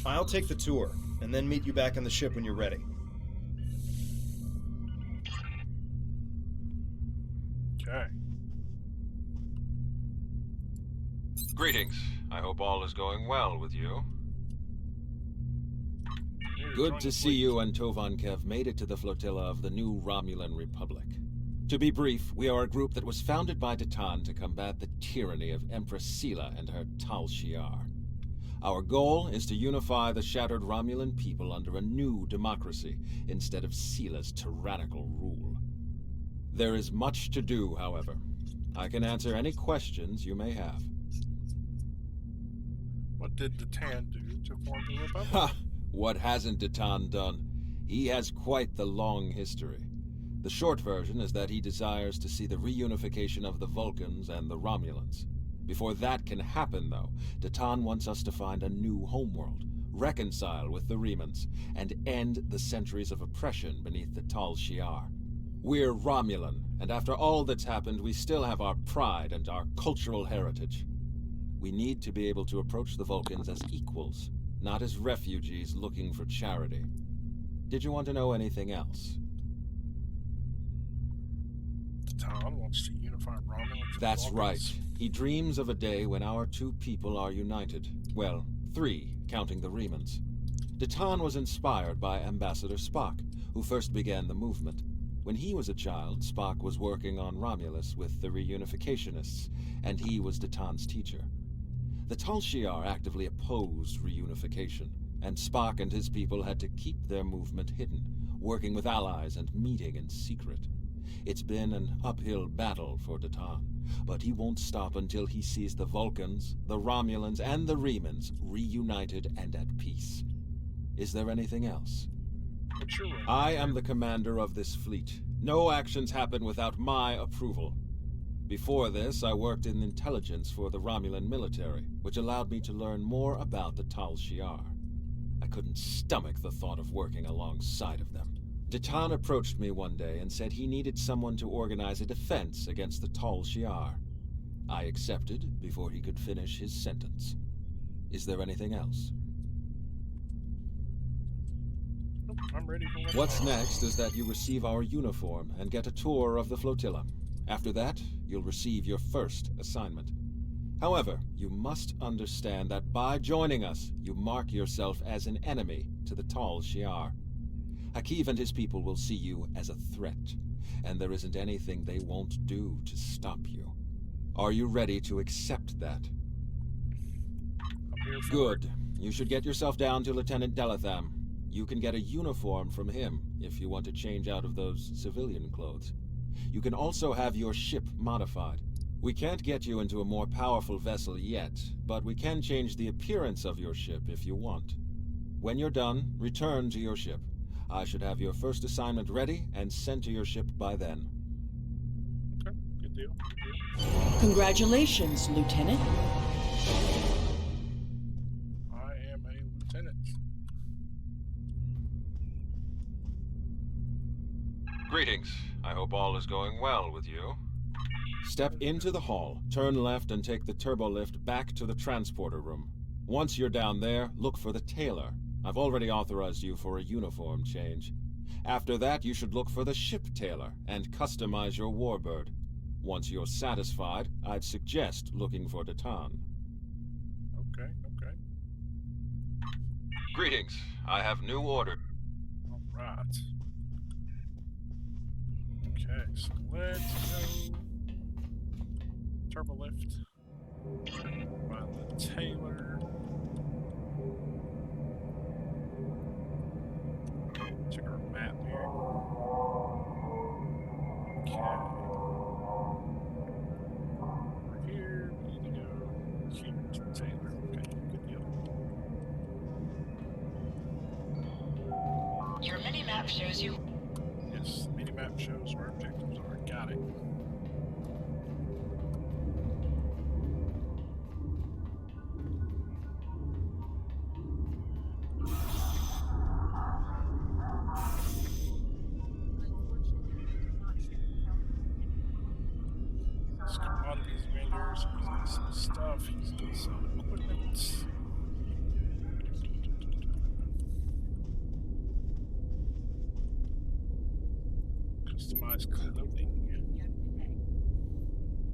I'll take the tour, and then meet you back on the ship when you're ready. Okay. Greetings. I hope all is going well with you. Good to see you and Tovankev made it to the flotilla of the new Romulan Republic. To be brief, we are a group that was founded by Datan to combat the tyranny of Empress Sela and her Tal Shiar. Our goal is to unify the shattered Romulan people under a new democracy instead of Sela's tyrannical rule. There is much to do, however. I can answer any questions you may have. What did Datan do to form the Republic? Ha! What hasn't Datan done? He has quite the long history. The short version is that he desires to see the reunification of the Vulcans and the Romulans. Before that can happen, though, Datan wants us to find a new homeworld, reconcile with the Remans, and end the centuries of oppression beneath the Tal Shiar. We're Romulan, and after all that's happened, we still have our pride and our cultural heritage. We need to be able to approach the Vulcans as equals, not as refugees looking for charity. Did you want to know anything else? Datan wants to unify Romulans. That's right. He dreams of a day when our two people are united. Well, three, counting the Remans. Datan was inspired by Ambassador Spock, who first began the movement. When he was a child, Spock was working on Romulus with the reunificationists, and he was Datan's teacher. The Tal Shiar actively opposed reunification, and Spock and his people had to keep their movement hidden, working with allies and meeting in secret. It's been an uphill battle for Datan, but he won't stop until he sees the Vulcans, the Romulans, and the Remans reunited and at peace. Is there anything else? I am the commander of this fleet. No actions happen without my approval. Before this, I worked in intelligence for the Romulan military, which allowed me to learn more about the Tal Shiar. I couldn't stomach the thought of working alongside of them. Datan approached me one day and said he needed someone to organize a defense against the Tal Shiar. I accepted before he could finish his sentence. Is there anything else? I'm ready for What's next is that you receive our uniform and get a tour of the flotilla. After that, you'll receive your first assignment. However, you must understand that by joining us, you mark yourself as an enemy to the Tal Shiar. Hakiv and his people will see you as a threat, and there isn't anything they won't do to stop you. Are you ready to accept that? Good. You should get yourself down to Lieutenant Delatham. You can get a uniform from him if you want to change out of those civilian clothes. You can also have your ship modified. We can't get you into a more powerful vessel yet, but we can change the appearance of your ship if you want. When you're done, return to your ship. I should have your first assignment ready and sent to your ship by then. Okay, good deal. Congratulations, Lieutenant. I am a lieutenant. Greetings. I hope all is going well with you. Step into the hall, turn left and take the turbolift back to the transporter room. Once you're down there, look for the tailor. I've already authorized you for a uniform change. After that, you should look for the ship tailor and customize your warbird. Once you're satisfied, I'd suggest looking for Datan. Okay, okay. Greetings. I have new order. All right. Okay, so let's go. Turbolift. Find the tailor. Check our map here. Okay. Over here, we need to go here to the tailor. Okay, good deal. Your mini-map shows you... Yes, the mini-map shows where objectives are. Got it. These commodities vendors, he's got some stuff, he's got some equipment. Customized clothing.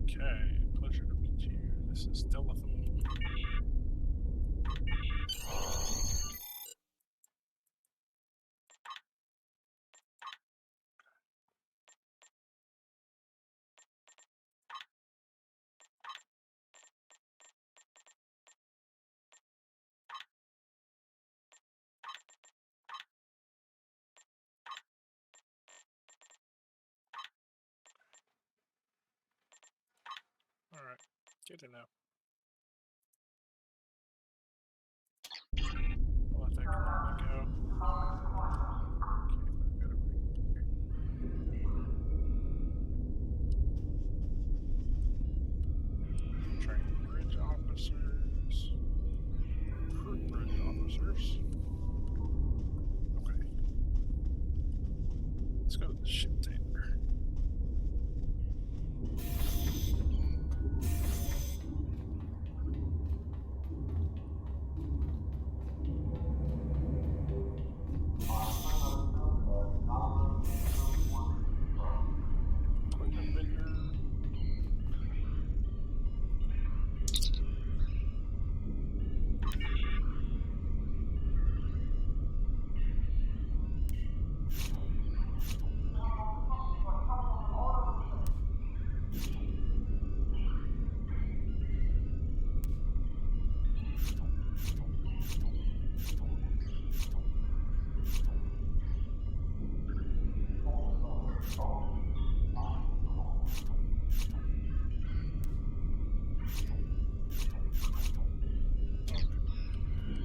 Okay, pleasure to meet you. This is Delatham. Alright, good to know. I'll let that currently go. Okay, we've got everything. Train bridge officers. Recruit bridge officers. Okay. Let's go to the ship tailor. Equipment vendor.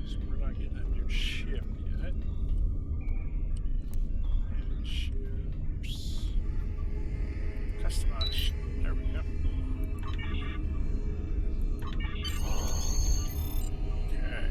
So we're not getting a new ship yet. And ships. Customize ship. There we go. Okay.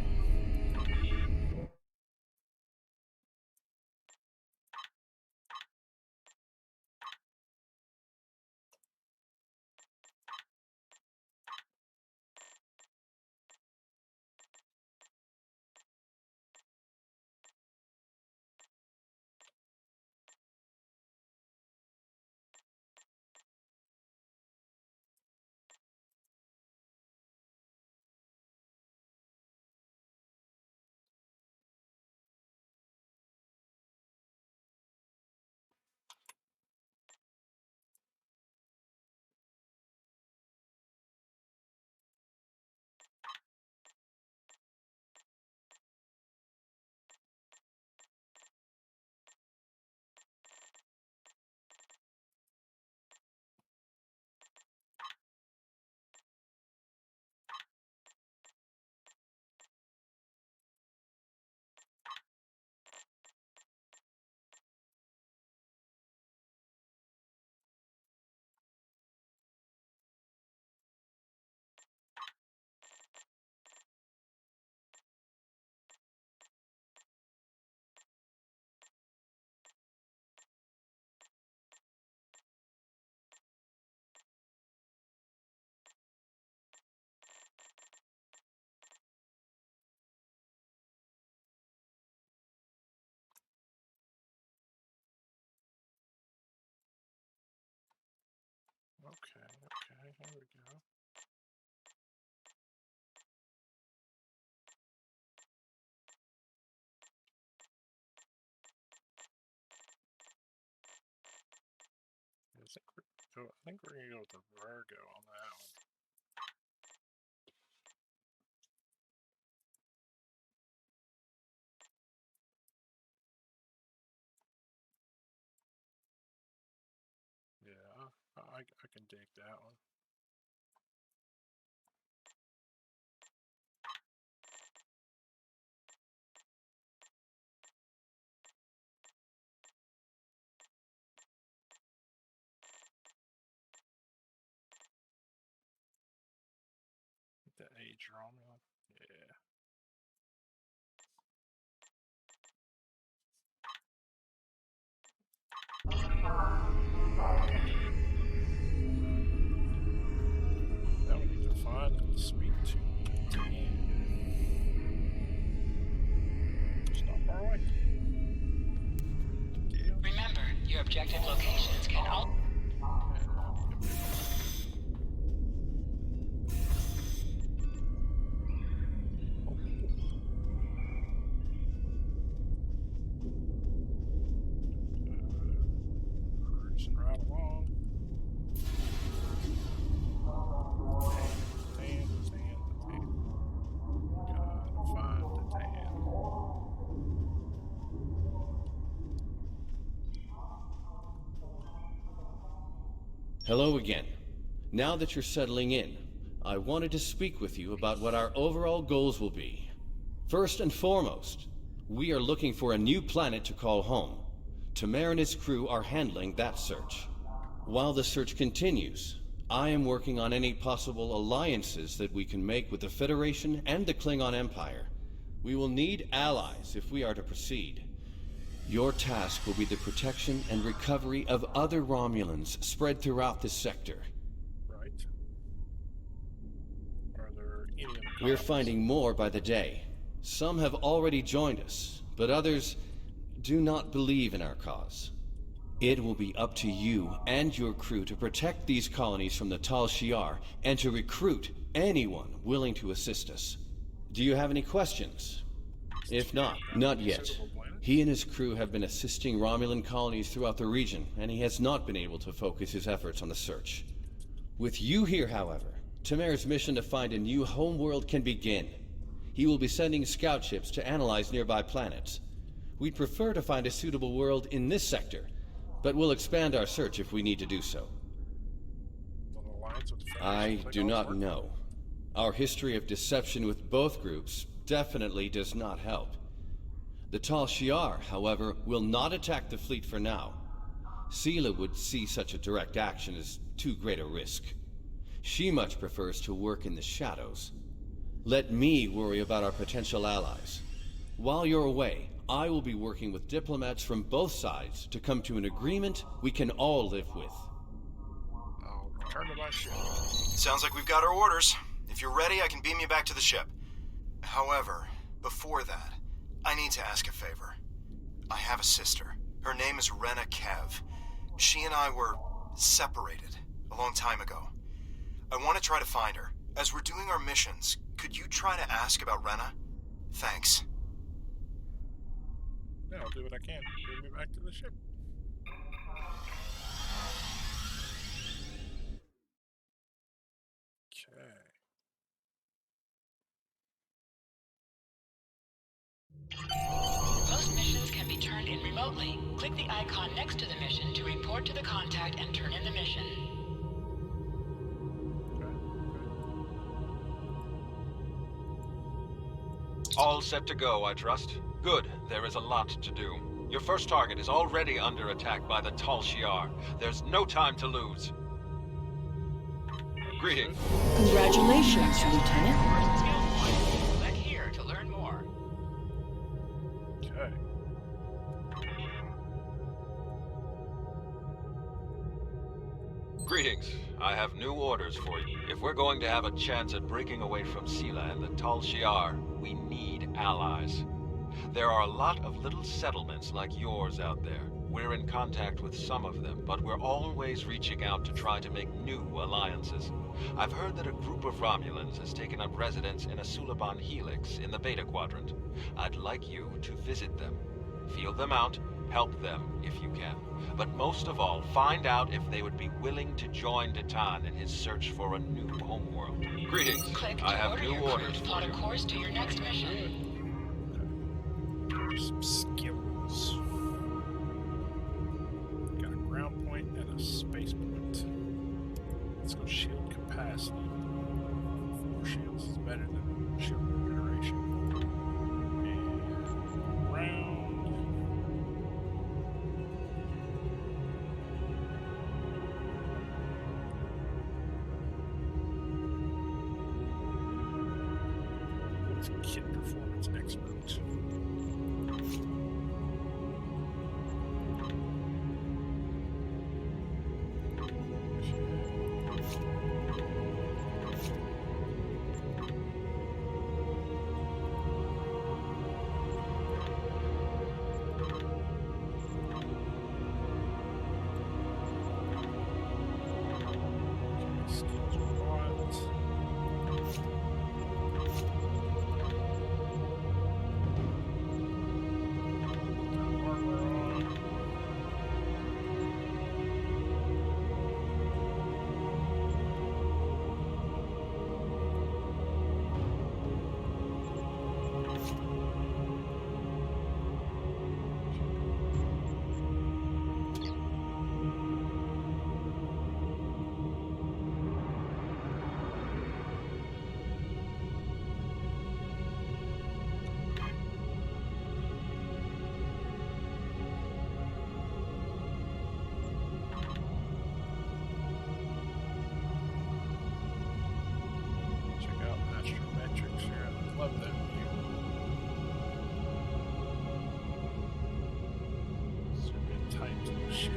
There we go. I think we're gonna go with the Virgo on that one. Yeah, I can dig that one. The age Romulan. Yeah. Now we need to find and speak to Dan. It's not far away. Remember, your objective locations can all. Cruising right along. Dan. Gotta find the Dan. Hello again. Now that you're settling in, I wanted to speak with you about what our overall goals will be. First and foremost, we are looking for a new planet to call home. Tamer and his crew are handling that search. While the search continues, I am working on any possible alliances that we can make with the Federation and the Klingon Empire. We will need allies if we are to proceed. Your task will be the protection and recovery of other Romulans spread throughout this sector. Right. Are there any? We're finding more by the day. Some have already joined us, but others do not believe in our cause. It will be up to you and your crew to protect these colonies from the Tal Shiar and to recruit anyone willing to assist us. Do you have any questions? If not, not yet. He and his crew have been assisting Romulan colonies throughout the region, and he has not been able to focus his efforts on the search. With you here, however, Tamer's mission to find a new homeworld can begin. He will be sending scout ships to analyze nearby planets. We'd prefer to find a suitable world in this sector, but we'll expand our search if we need to do so. I do not know. Our history of deception with both groups definitely does not help. The Tal Shiar, however, will not attack the fleet for now. Sela would see such a direct action as too great a risk. She much prefers to work in the shadows. Let me worry about our potential allies. While you're away, I will be working with diplomats from both sides to come to an agreement we can all live with. I'll return to my ship. Sounds like we've got our orders. If you're ready, I can beam you back to the ship. However, before that, I need to ask a favor. I have a sister. Her name is Rena Kev. She and I were separated a long time ago. I want to try to find her. As we're doing our missions, could you try to ask about Rena? Thanks. Yeah, I'll do what I can. Bring me back to the ship. Okay. Most missions can be turned in remotely. Click the icon next to the mission to report to the contact and turn in the mission. All set to go, I trust? Good. There is a lot to do. Your first target is already under attack by the Tal Shiar. There's no time to lose. Greetings. Congratulations, Lieutenant. Click here to learn more. Okay. Greetings. I have new orders for you. If we're going to have a chance at breaking away from Sela and the Tal Shiar, we need allies. There are a lot of little settlements like yours out there. We're in contact with some of them, but we're always reaching out to try to make new alliances. I've heard that a group of Romulans has taken up residence in a Suliban helix in the Beta Quadrant. I'd like you to visit them. Feel them out, help them if you can. But most of all, find out if they would be willing to join Datan in his search for a new homeworld. Greetings. Click I to have order new your crew orders to for plot a you. course to your next mission. Some skills. Got a ground point and a space point. Let's go shield capacity. 4 shields is better than shield regeneration. And round. What's kit performance expert? Skills unlocked. Armor on. Check out astrometrics here. I love that view. Zoom in tight to the ship.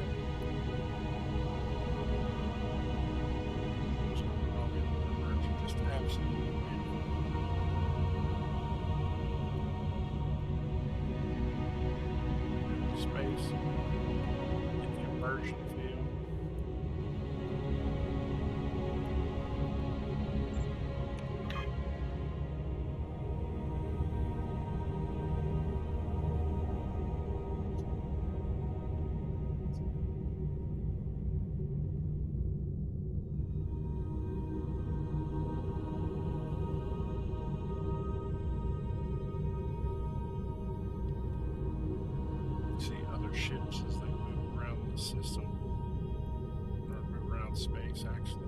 So I'll get the birds are just absolutely into space. Get the immersion feel. See other ships as they move around the system, or move around space, actually.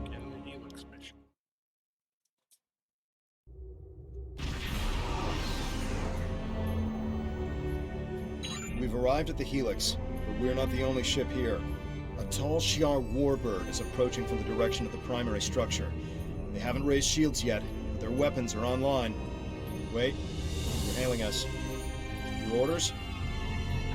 Again, the Helix mission. We've arrived at the Helix, but we're not the only ship here. A tall Shi'ar warbird is approaching from the direction of the primary structure. They haven't raised shields yet, but their weapons are online. Wait, they're hailing us. Your orders?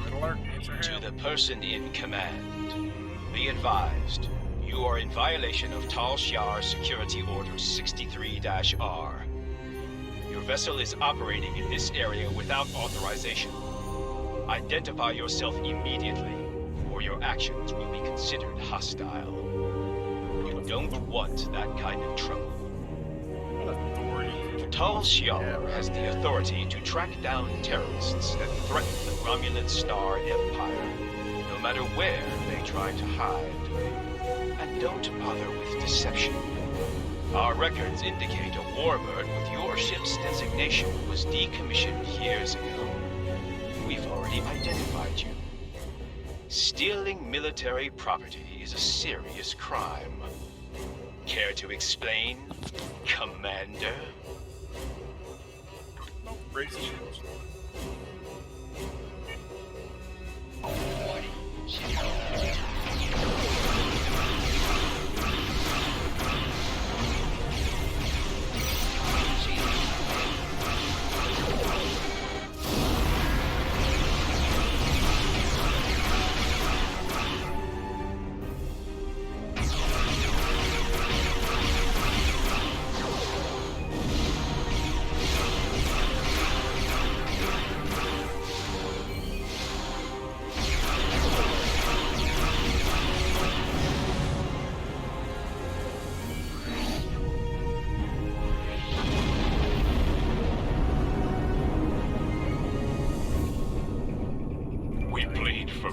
Red alert, answer To hail. the person in command, be advised, you are in violation of Tal Shiar Security Order 63-R. Your vessel is operating in this area without authorization. Identify yourself immediately, or your actions will be considered hostile. You don't want that kind of trouble. Tal Shiar has the authority to track down terrorists that threaten the Romulan Star Empire, no matter where they try to hide. And don't bother with deception. Our records indicate a warbird with your ship's designation was decommissioned years ago. We've already identified you. Stealing military property is a serious crime. Care to explain, Commander? Raise the shields.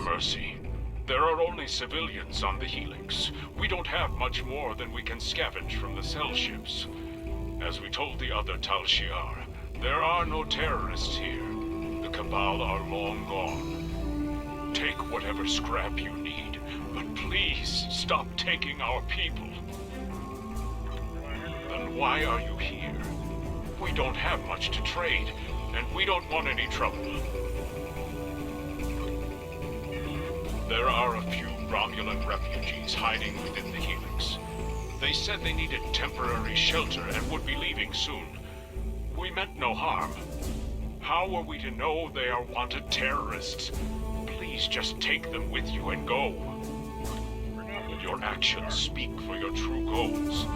Mercy. There are only civilians on the Helix. We don't have much more than we can scavenge from the cell ships. As we told the other Tal Shiar, there are no terrorists here. The Cabal are long gone. Take whatever scrap you need, but please stop taking our people. Then why are you here? We don't have much to trade, and we don't want any trouble. There are a few Romulan refugees hiding within the Helix. They said they needed temporary shelter and would be leaving soon. We meant no harm. How are we to know they are wanted terrorists? Please just take them with you and go. Your actions speak for your true goals.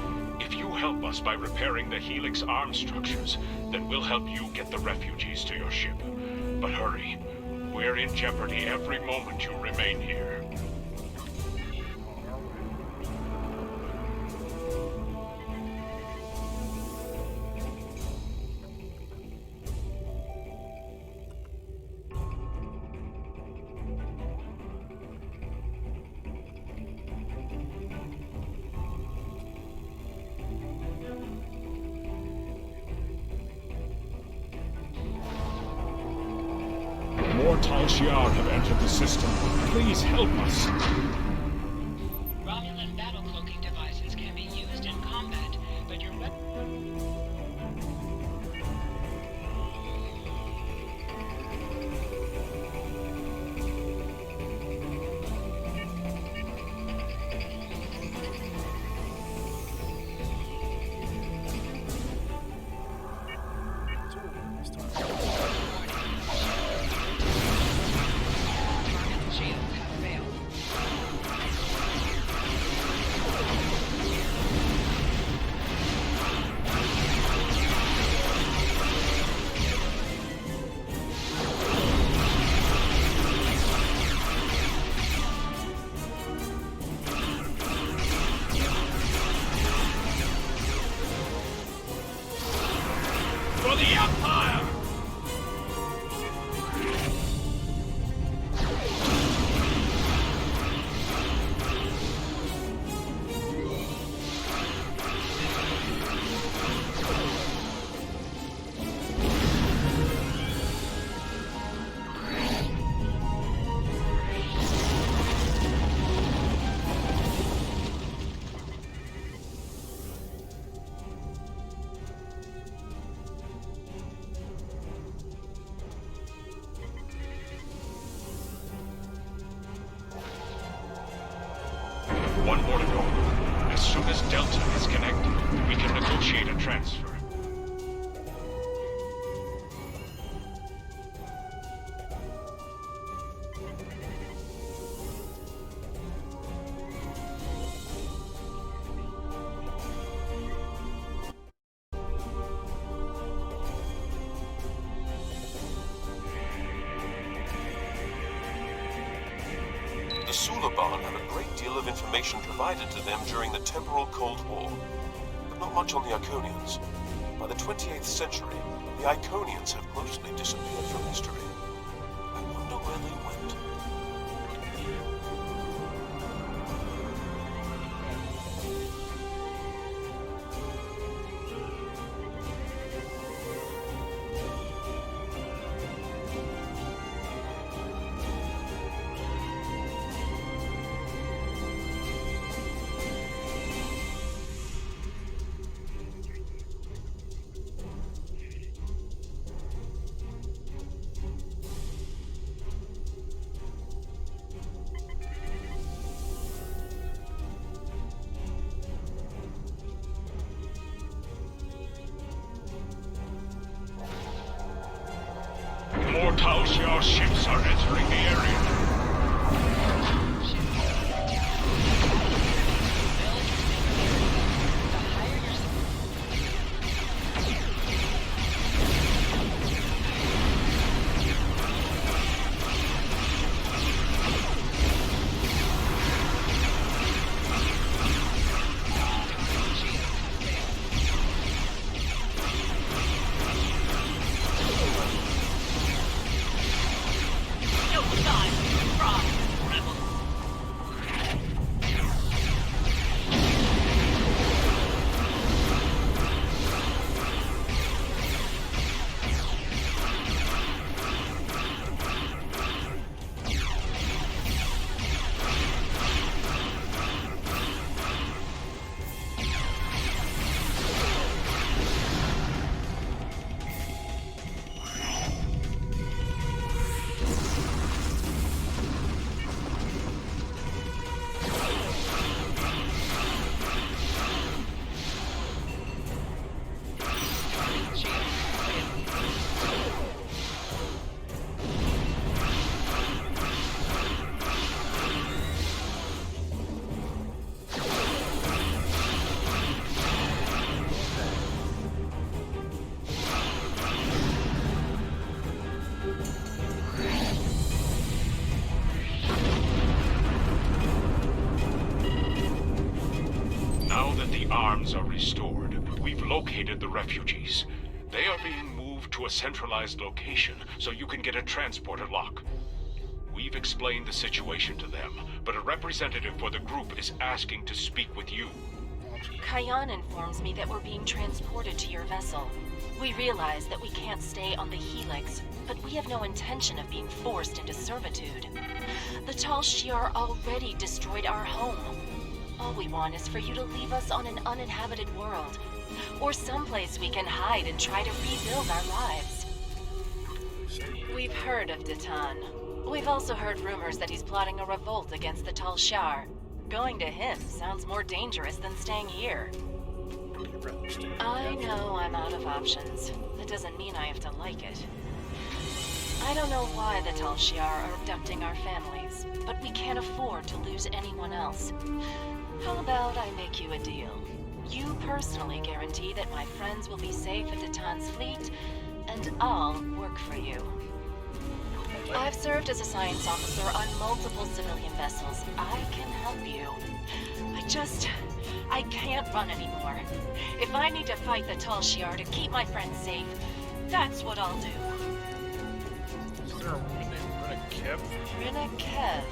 If you help us by repairing the Helix arm structures, then we'll help you get the refugees to your ship. But hurry. We're in jeopardy every moment you remain here. More Tal Shiar have entered the system. Please help us. Romulan battle cloaking devices can be used in combat, but your For the Empire! One more to go. As soon as Delta is connected, we can negotiate a transfer. The Suliban have a great deal of information provided to them during the temporal Cold War, but not much on the Iconians. By the 28th century, the Iconians have mostly disappeared from history. I wonder where they went. Shiar ships are entering the area. Arms are restored. We've located the refugees. They are being moved to a centralized location so you can get a transporter lock. We've explained the situation to them, but a representative for the group is asking to speak with you. Kayan informs me that we're being transported to your vessel. We realize that we can't stay on the Helix, but we have no intention of being forced into servitude. The Tal Shiar already destroyed our home. All we want is for you to leave us on an uninhabited world, or someplace we can hide and try to rebuild our lives. We've heard of Datan. We've also heard rumors that he's plotting a revolt against the Tal Shiar. Going to him sounds more dangerous than staying here. I know I'm out of options. That doesn't mean I have to like it. I don't know why the Tal Shiar are abducting our families, but we can't afford to lose anyone else. How about I make you a deal? You personally guarantee that my friends will be safe at Datan's fleet, and I'll work for you. I've served as a science officer on multiple civilian vessels. I can help you. I can't run anymore. If I need to fight the Tal Shiar to keep my friends safe, that's what I'll do. Is there a woman named Rena Kev? Rena Kev?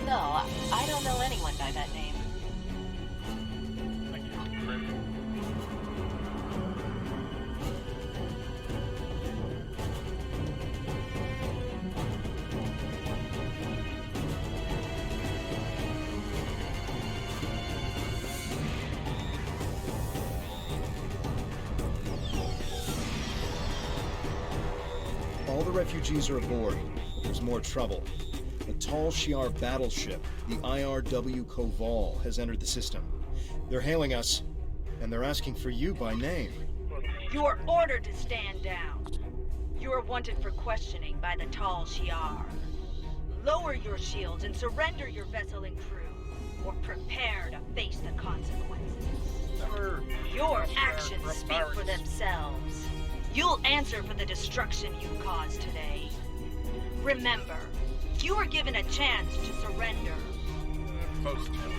No, I don't know anyone by that name. All the refugees are aboard, but there's more trouble. A Tal Shiar battleship, the IRW Koval, has entered the system. They're hailing us, and they're asking for you by name. You are ordered to stand down. You are wanted for questioning by the Tal Shiar. Lower your shields and surrender your vessel and crew, or prepare to face the consequences. Your actions speak for themselves. You'll answer for the destruction you caused today. Remember, you were given a chance to surrender.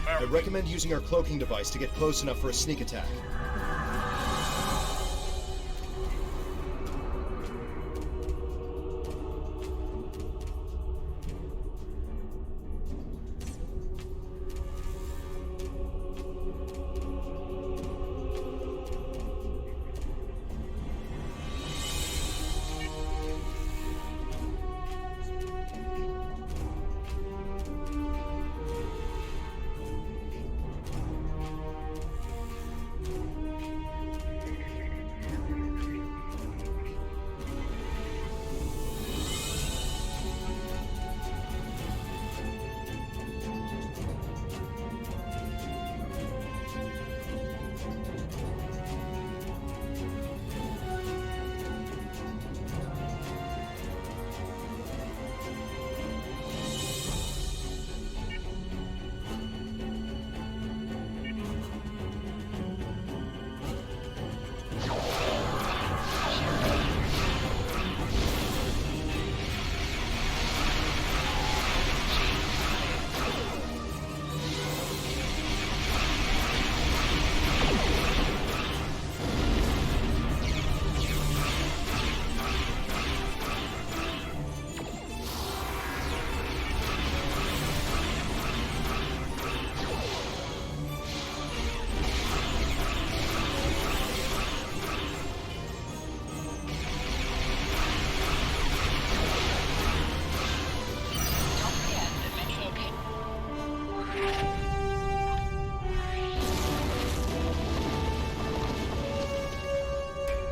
I recommend using our cloaking device to get close enough for a sneak attack.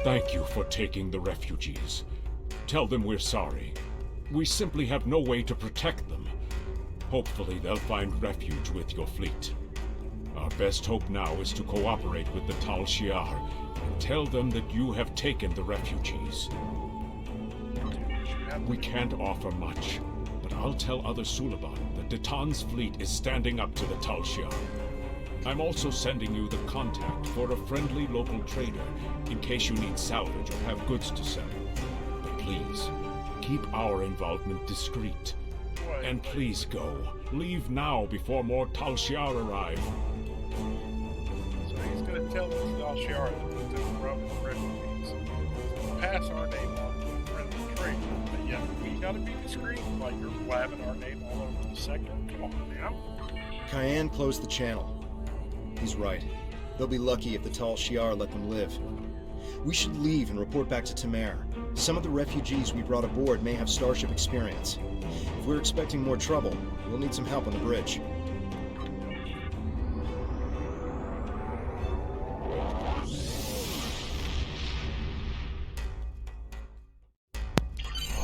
Thank you for taking the refugees. Tell them we're sorry. We simply have no way to protect them. Hopefully they'll find refuge with your fleet. Our best hope now is to cooperate with the Tal Shiar and tell them that you have taken the refugees. We can't offer much, but I'll tell other Suliban that Datan's fleet is standing up to the Tal Shiar. I'm also sending you the contact for a friendly local trader in case you need salvage or have goods to sell. But please, keep our involvement discreet. And please go. Leave now before more Tal Shiar arrive. So he's going to tell the Tal Shiar that we took Romulan refugees. Pass our name on to a friendly trader. But yeah, we got to be discreet. Like you're blabbing our name all over the sector. Come on now. Cayenne closed the channel. He's right. They'll be lucky if the Tal Shiar let them live. We should leave and report back to Tamer. Some of the refugees we brought aboard may have starship experience. If we're expecting more trouble, we'll need some help on the bridge.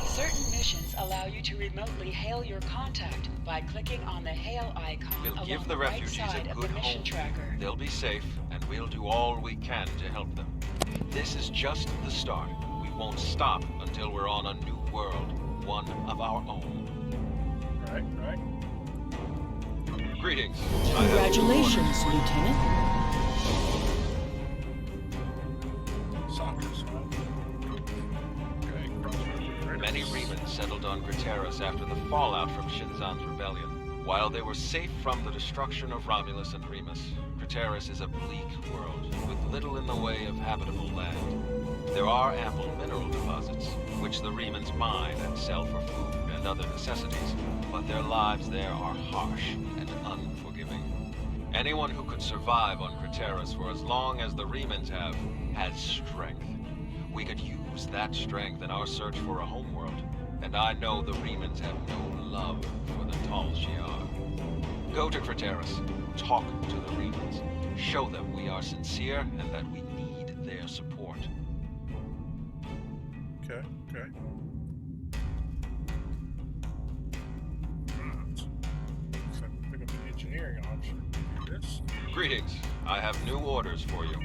Certain missions allow you to remotely hail your contact by clicking on the hail icon We'll along give the the right refugees side a of good the mission home. tracker. They'll be safe, and we'll do all we can to help them. This is just the start. We won't stop until we're on a new world, one of our own. Right. Greetings. Congratulations, Lieutenant. Saunders, okay, Many Remans settled on Craterus after the fallout from Shinzan's rebellion. While they were safe from the destruction of Romulus and Remus, Craterus is a bleak world with little in the way of habitable land. There are ample mineral deposits, which the Remans mine and sell for food and other necessities, but their lives there are harsh and unforgiving. Anyone who could survive on Craterus for as long as the Remans have, has strength. We could use that strength in our search for a homeworld, and I know the Remans have no love for the Tal Shiar. Go to Craterus, talk to the Remans, show them we are sincere and that we need their support. Okay. So pick up an engineering option. Do this. Greetings. I have new orders for you.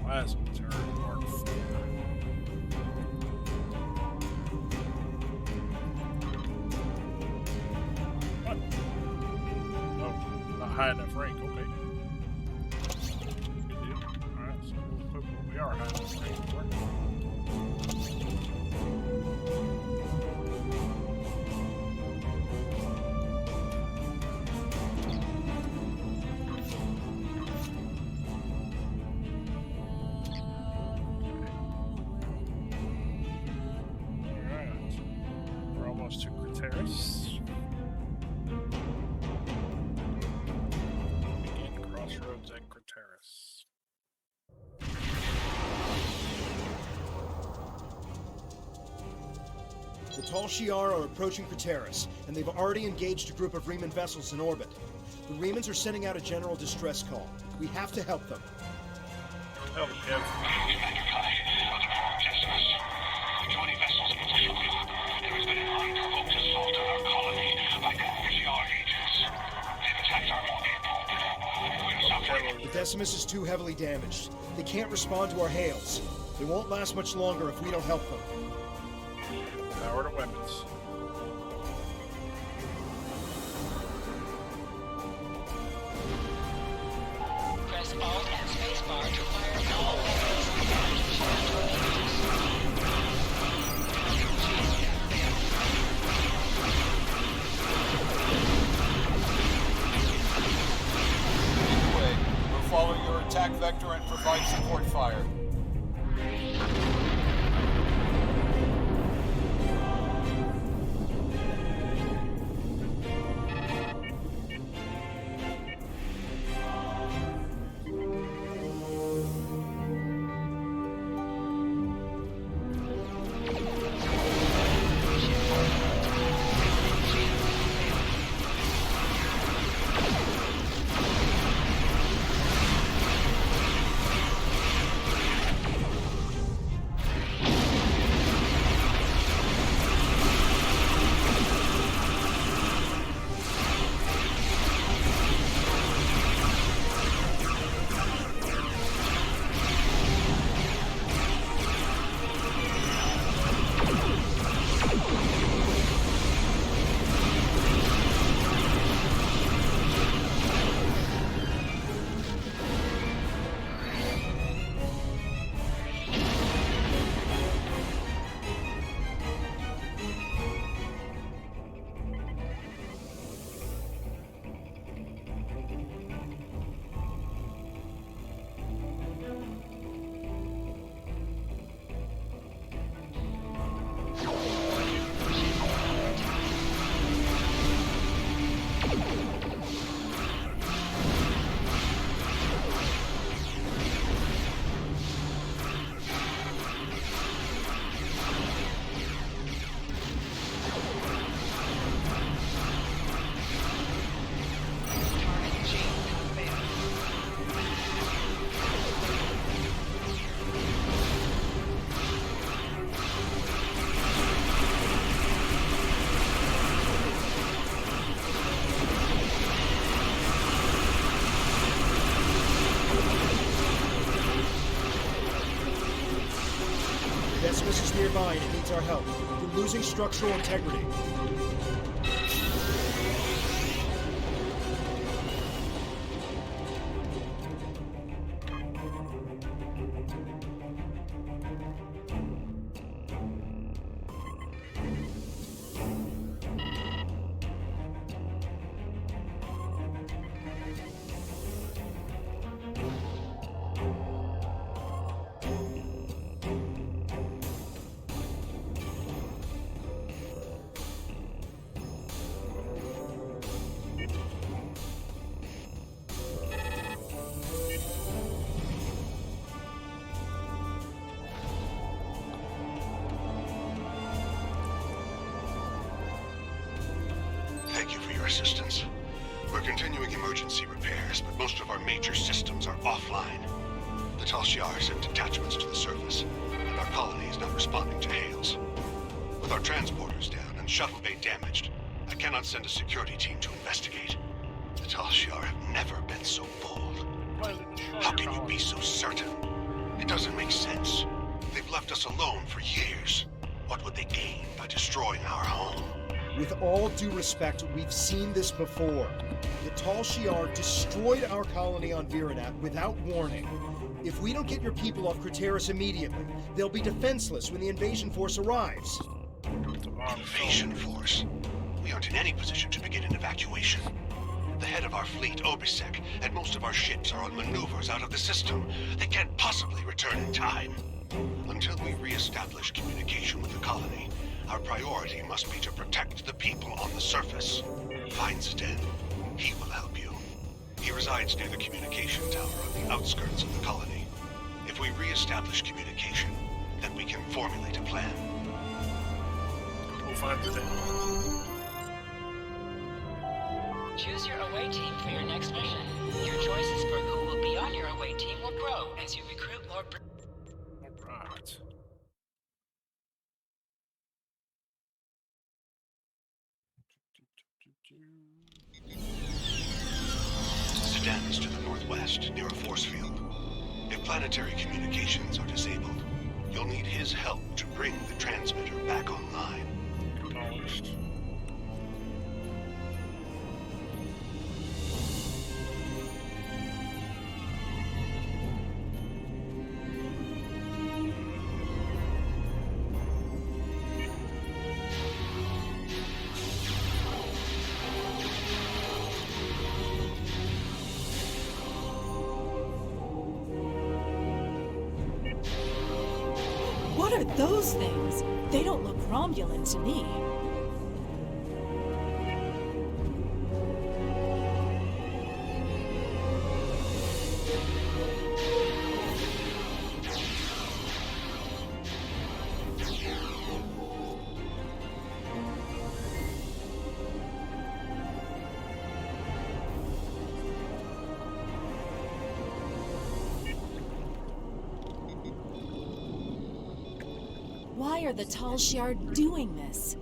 Plasma turret Mark 4. What? Oh, not high enough rank, okay. Good deal. Alright, so we'll equip what we are high enough rank for. To Craterus. Begin crossroads at Craterus. The Tal Shiar are approaching Craterus, and they've already engaged a group of Riemann vessels in orbit. The Riemans are sending out a general distress call. We have to help them. Help, Kev. 20 vessels in position. There has been an unprovoked assault on our colony by Tal-Shiar agents. They've attacked our longboat. We're suffering. The Decimus is too heavily damaged. They can't respond to our hails. They won't last much longer if we don't help them. Power to weapons. Press Alt and Spacebar to fire all weapons and torpedoes. Anyway, we'll follow your attack vector and provide support fire. Decimus is nearby and it needs our help. We're losing structural integrity. Thank you for your assistance. We're continuing emergency repairs, but most of our major systems are offline. The Tal Shiar sent detachments to the surface, and our colony is not responding to hails. With our transporters down and shuttle bay damaged, I cannot send a security team to investigate. The Tal Shiar have never been so bold. How can you be so certain? It doesn't make sense. They've left us alone for years. What would they gain by destroying our home? With all due respect, we've seen this before. The Tal Shiar destroyed our colony on Virinat without warning. If we don't get your people off Craterus immediately, they'll be defenseless when the invasion force arrives. Invasion force? We aren't in any position to begin an evacuation. The head of our fleet, Obisek, and most of our ships are on maneuvers out of the system. They can't possibly return in time. Until we re-establish communication with the colony, our priority must be to protect the people on the surface. Find Sten. He will help you. He resides near the communication tower on the outskirts of the colony. If we re-establish communication, then we can formulate a plan. We'll find the thing. Choose your away team for your next mission. Your choices for who will be on your away team will grow as you recruit more. Alright. Sedan is to the northwest, near a force field. If planetary communications are disabled, you'll need his help to bring the transmitter back online. Acknowledged. What are those things? They don't look Romulan to me. Why are the Tal Shiar doing this?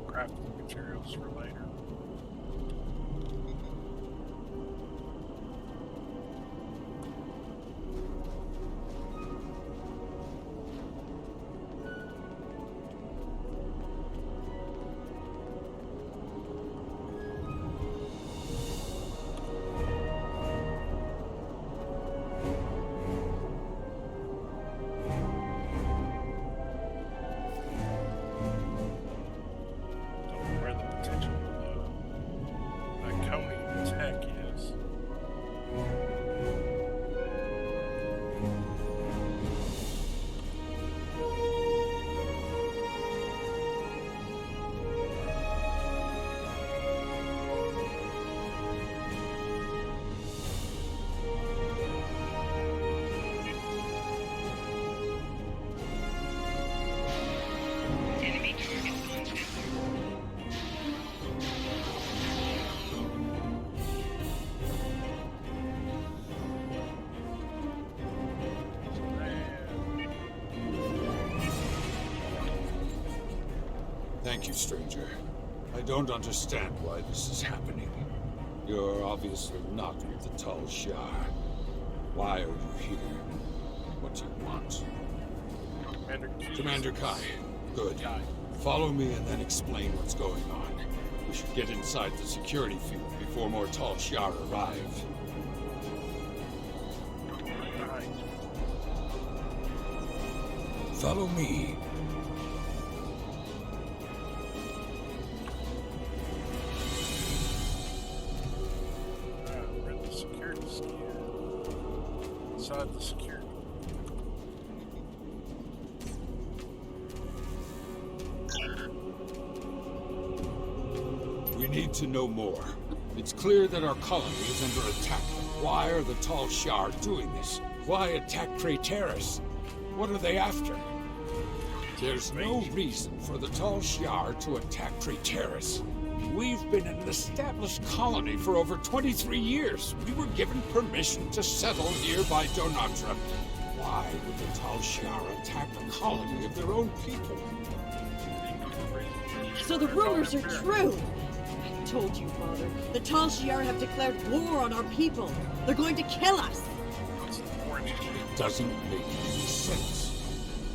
Crafting materials for later. Thank you, stranger. I don't understand why this is happening. You're obviously not with the Tal Shiar. Why are you here? What do you want? Commander Kai. Good. Follow me and then explain what's going on. We should get inside the security field before more Tal Shiar arrive. Follow me. We're in the security scan. Inside the security. We need to know more. It's clear that our colony is under attack. Why are the Tal Shiar doing this? Why attack Craterus? What are they after? There's no reason for the Tal Shiar to attack Craterus. We've been an established colony for over 23 years. We were given permission to settle here by Donatra. Why would the Tal Shiar attack a colony of their own people? So the rumors are true! I told you, Father. The Tal Shiar have declared war on our people. They're going to kill us! It doesn't make any sense.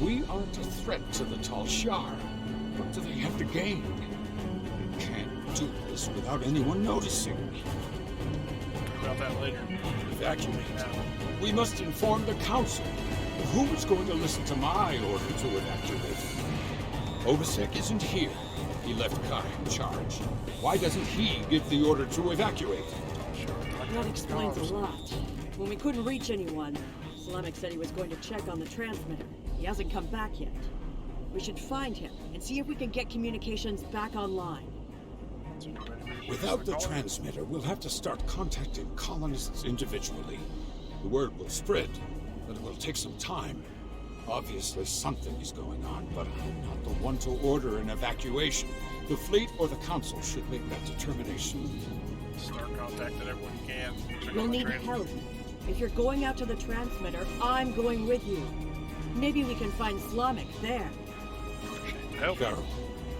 We aren't a threat to the Tal Shiar. What do they have to gain? They can't do this without anyone noticing. About that later. Evacuate. We must inform the Council. Who is going to listen to my order to evacuate? Obasek isn't here. He left Kai in charge. Why doesn't he give the order to evacuate? That explains a lot. When we couldn't reach anyone, Slamek said he was going to check on the transmitter. He hasn't come back yet. We should find him and see if we can get communications back online. Without the transmitter, we'll have to start contacting colonists individually. The word will spread, but it will take some time. Obviously something is going on, but I'm not the one to order an evacuation. The fleet or the council should make that determination. Start contacting everyone you can. You'll need help. If you're going out to the transmitter, I'm going with you. Maybe we can find Slamek there. Garrow,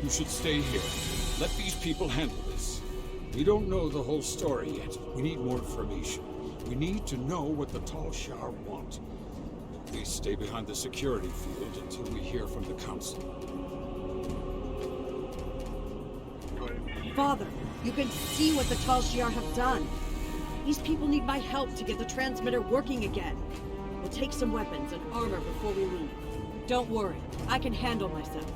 you should stay here. Let these people handle this. We don't know the whole story yet. We need more information. We need to know what the Tal Shiar want. Please stay behind the security field until we hear from the council. Father, you can see what the Tal Shiar have done. These people need my help to get the transmitter working again. We'll take some weapons and armor before we leave. Don't worry, I can handle myself.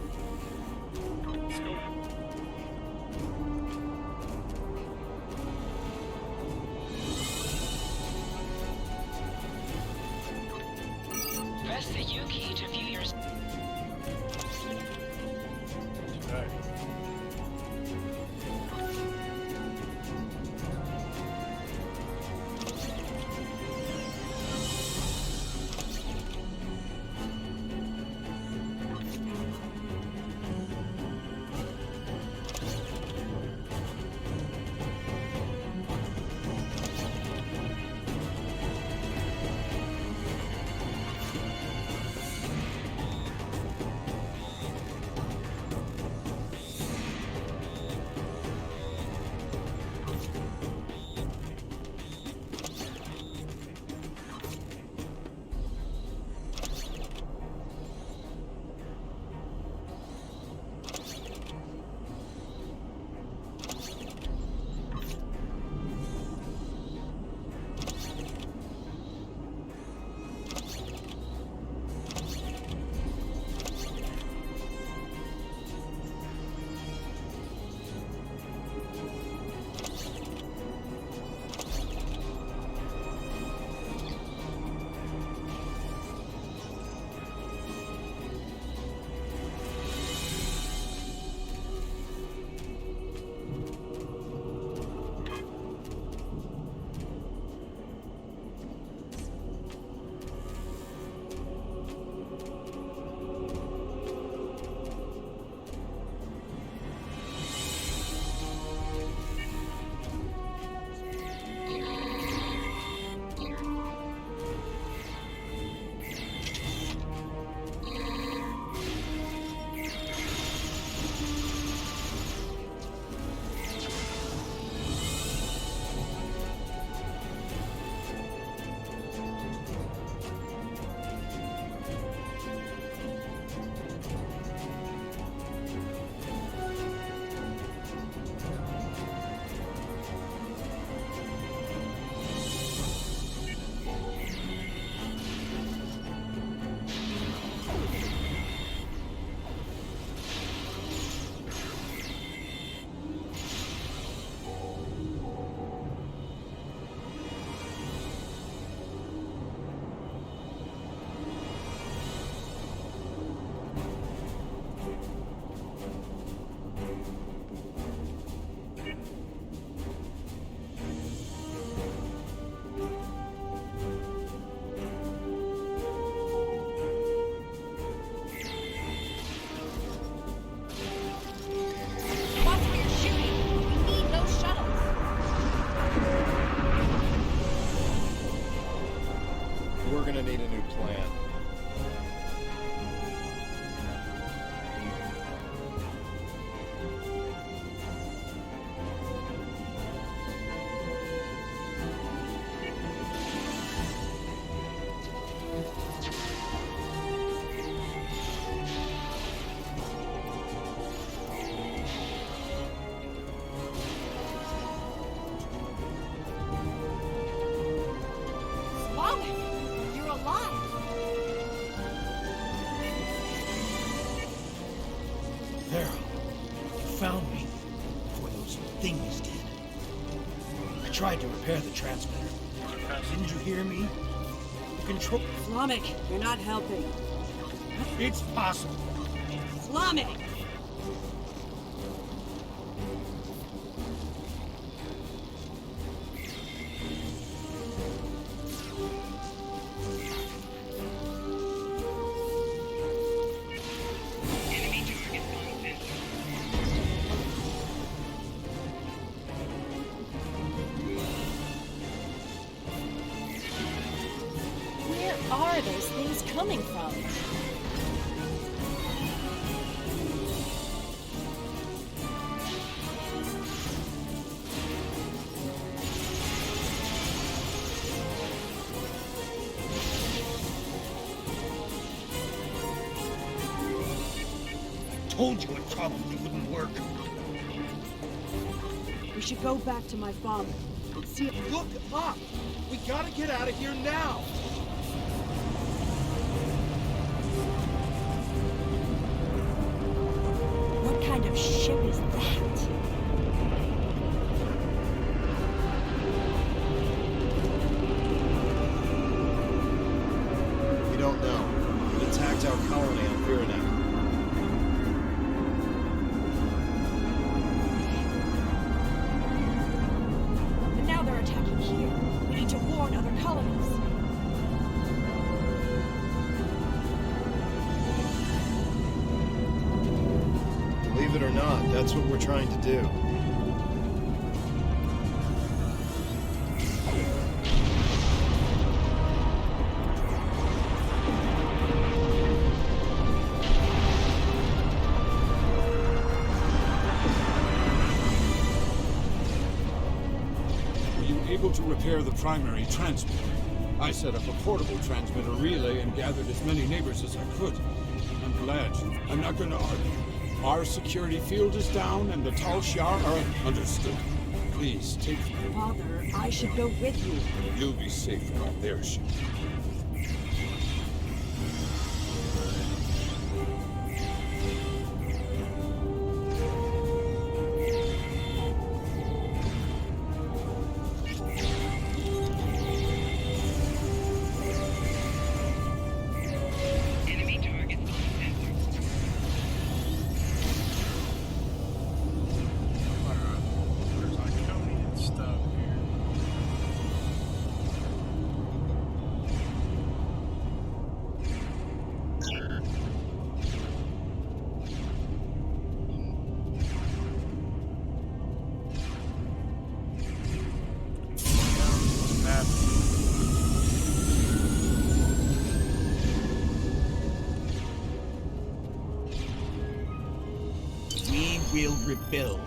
Press the U key to view your... Farrell, you found me before those things did. I tried to repair the transmitter. Didn't you hear me? Control... Slamek, you're not helping. It's possible. Slamek! Where are those things coming from? Told you it probably wouldn't work. We should go back to my father and see if... Look up! We gotta get out of here now! What kind of ship is that? We don't know. It attacked our colony on Viranek. And now they're attacking here. We need to warn other colonies. Believe it or not, that's what we're trying to do. Were you able to repair the primary transmitter? I set up a portable transmitter relay and gathered as many neighbors as I could. I'm glad. I'm not going to argue. Our security field is down and the Tal Shiar are understood. Please, take me. Father, I should go with you. You'll be safer on their ship. We will rebuild.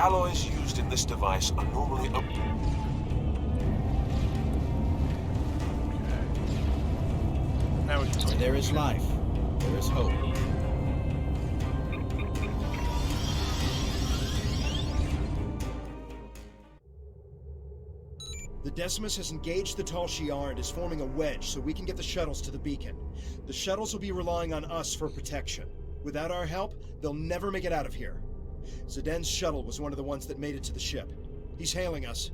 alloys used in this device are normally Now it's Where there is life, there is hope. The Decimus has engaged the Tal Shiar and is forming a wedge so we can get the shuttles to the beacon. The shuttles will be relying on us for protection. Without our help, they'll never make it out of here. Zeden's shuttle was one of the ones that made it to the ship. He's hailing us.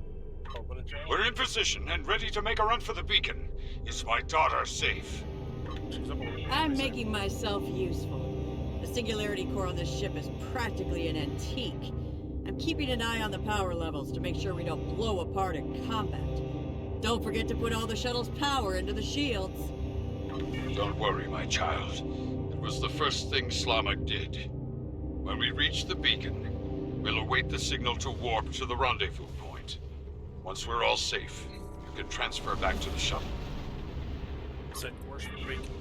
We're in position and ready to make a run for the beacon. Is my daughter safe? I'm making myself useful. The singularity core on this ship is practically an antique. I'm keeping an eye on the power levels to make sure we don't blow apart in combat. Don't forget to put all the shuttle's power into the shields. Don't worry, my child. It was the first thing Slamak did. When we reach the beacon, we'll await the signal to warp to the rendezvous point. Once we're all safe, you can transfer back to the shuttle. Set course for the beacon.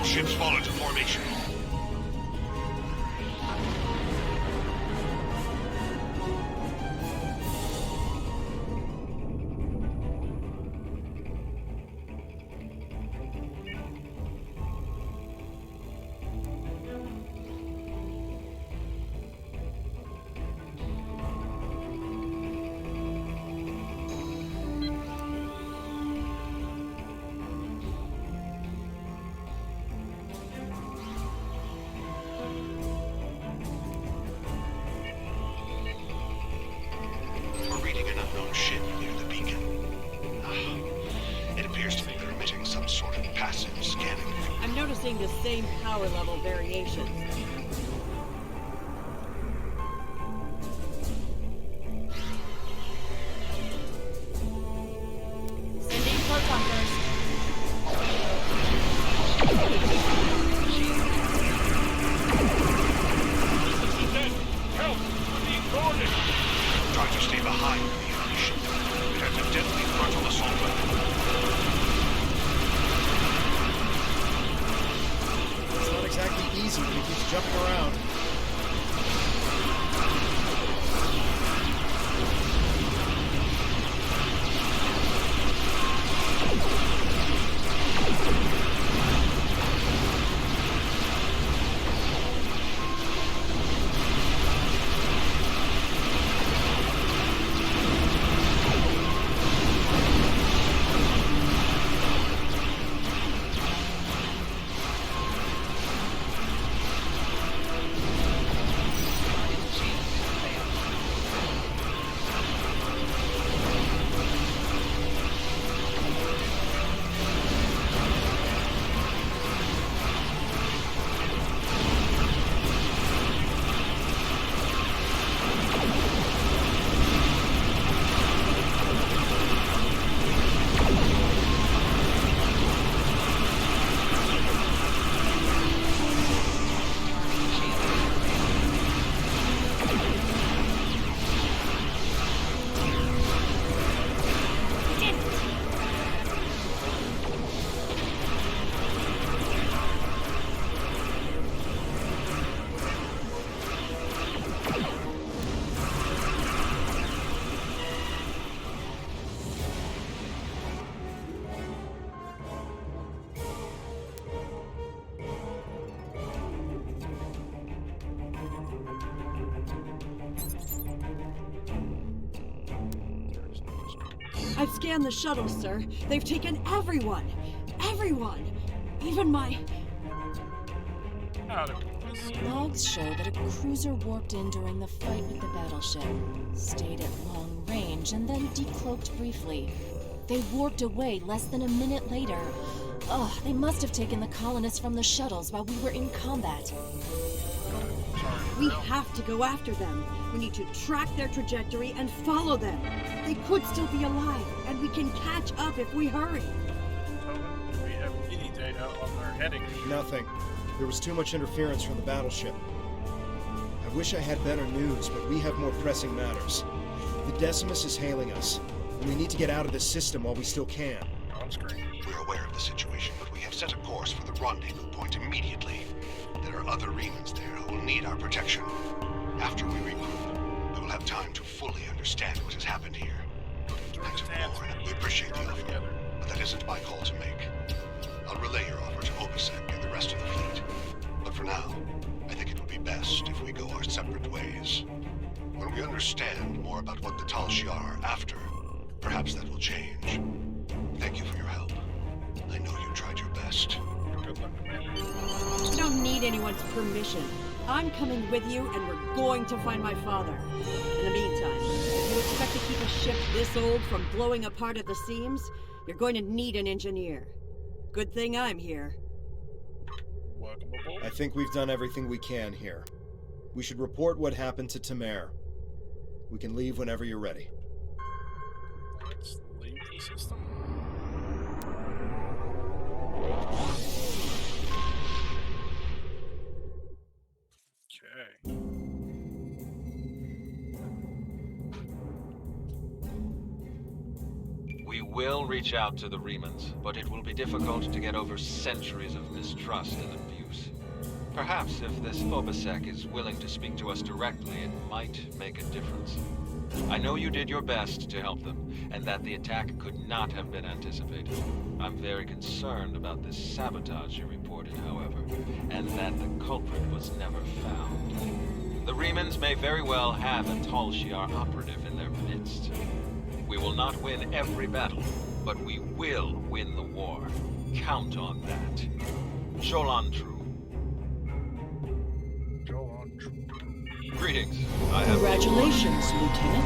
Ships fall into formation. Ship near the beacon. It appears to be permitting some sort of passive scanning. I'm noticing the same power level variations. Sending photon burst. Help! We're being boarded! Try to stay behind the enemy ship. It has a deadly frontal assault weapon. It's not exactly easy when he keeps jumping around. I've scanned the shuttles, sir. They've taken everyone. Everyone. Even my... Logs show that a cruiser warped in during the fight with the battleship, stayed at long range, and then decloaked briefly. They warped away less than a minute later. Ugh, they must have taken the colonists from the shuttles while we were in combat. We have to go after them. We need to track their trajectory and follow them. They could still be alive, and we can catch up if we hurry. Do we have any data on their heading? Nothing. There was too much interference from the battleship. I wish I had better news, but we have more pressing matters. The Decimus is hailing us, and we need to get out of this system while we still can. On screen. We're aware of the situation, but we have set a course for the rendezvous point immediately. There are other Remans there who will need our protection. After we regroup, we will have time to fully understand what has happened here. Thanks, Warren. We appreciate the offer, but that isn't my call to make. I'll relay your offer to Obisek and the rest of the fleet. But for now, I think it would be best if we go our separate ways. When we understand more about what the Tal Shiar are after, perhaps that will change. Thank you for your help. I know you tried your best. Good luck, Commander. I don't need anyone's permission. I'm coming with you, and we're going to find my father. In the meantime, if you expect to keep a ship this old from blowing apart at the seams, you're going to need an engineer. Good thing I'm here. Welcome aboard. I think we've done everything we can here. We should report what happened to Tamer. We can leave whenever you're ready. Let's leave the system. Okay. We will reach out to the Remans, but it will be difficult to get over centuries of mistrust and abuse. Perhaps if this Obisek is willing to speak to us directly, it might make a difference. I know you did your best to help them, and that the attack could not have been anticipated. I'm very concerned about this sabotage you reported, however, and that the culprit was never found. The Remans may very well have a Tal Shiar operative in their midst. We will not win every battle, but we will win the war. Count on that. Jolan True. Greetings. I have... Congratulations, Lieutenant.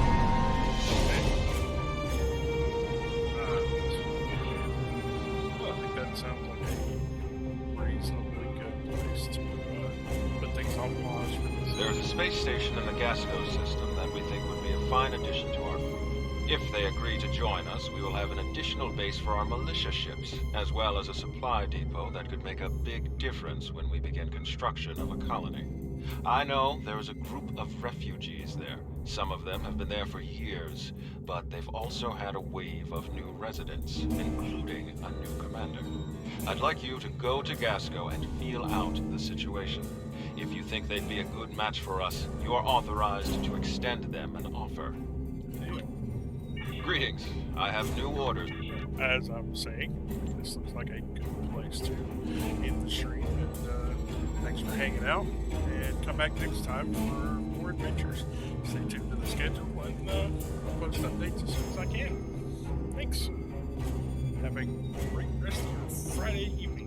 Well, I think that sounds like a reasonably good place to put things on pause for this. There's a space station in the Gasco system that we think would be a fine addition to our group. If they agree to join us, we will have an additional base for our militia ships, as well as a supply depot that could make a big difference when we begin construction of a colony. I know there is a group of refugees there. Some of them have been there for years, but they've also had a wave of new residents, including a new commander. I'd like you to go to Gasco and feel out the situation. If you think they'd be a good match for us, you are authorized to extend them an offer. Greetings. I have new orders. As I was saying, this looks like a good place to end the stream. And thanks for hanging out. And come back next time for more adventures. Stay tuned to the schedule and I'll post updates as soon as I can. Thanks. Have a great rest of your Friday evening.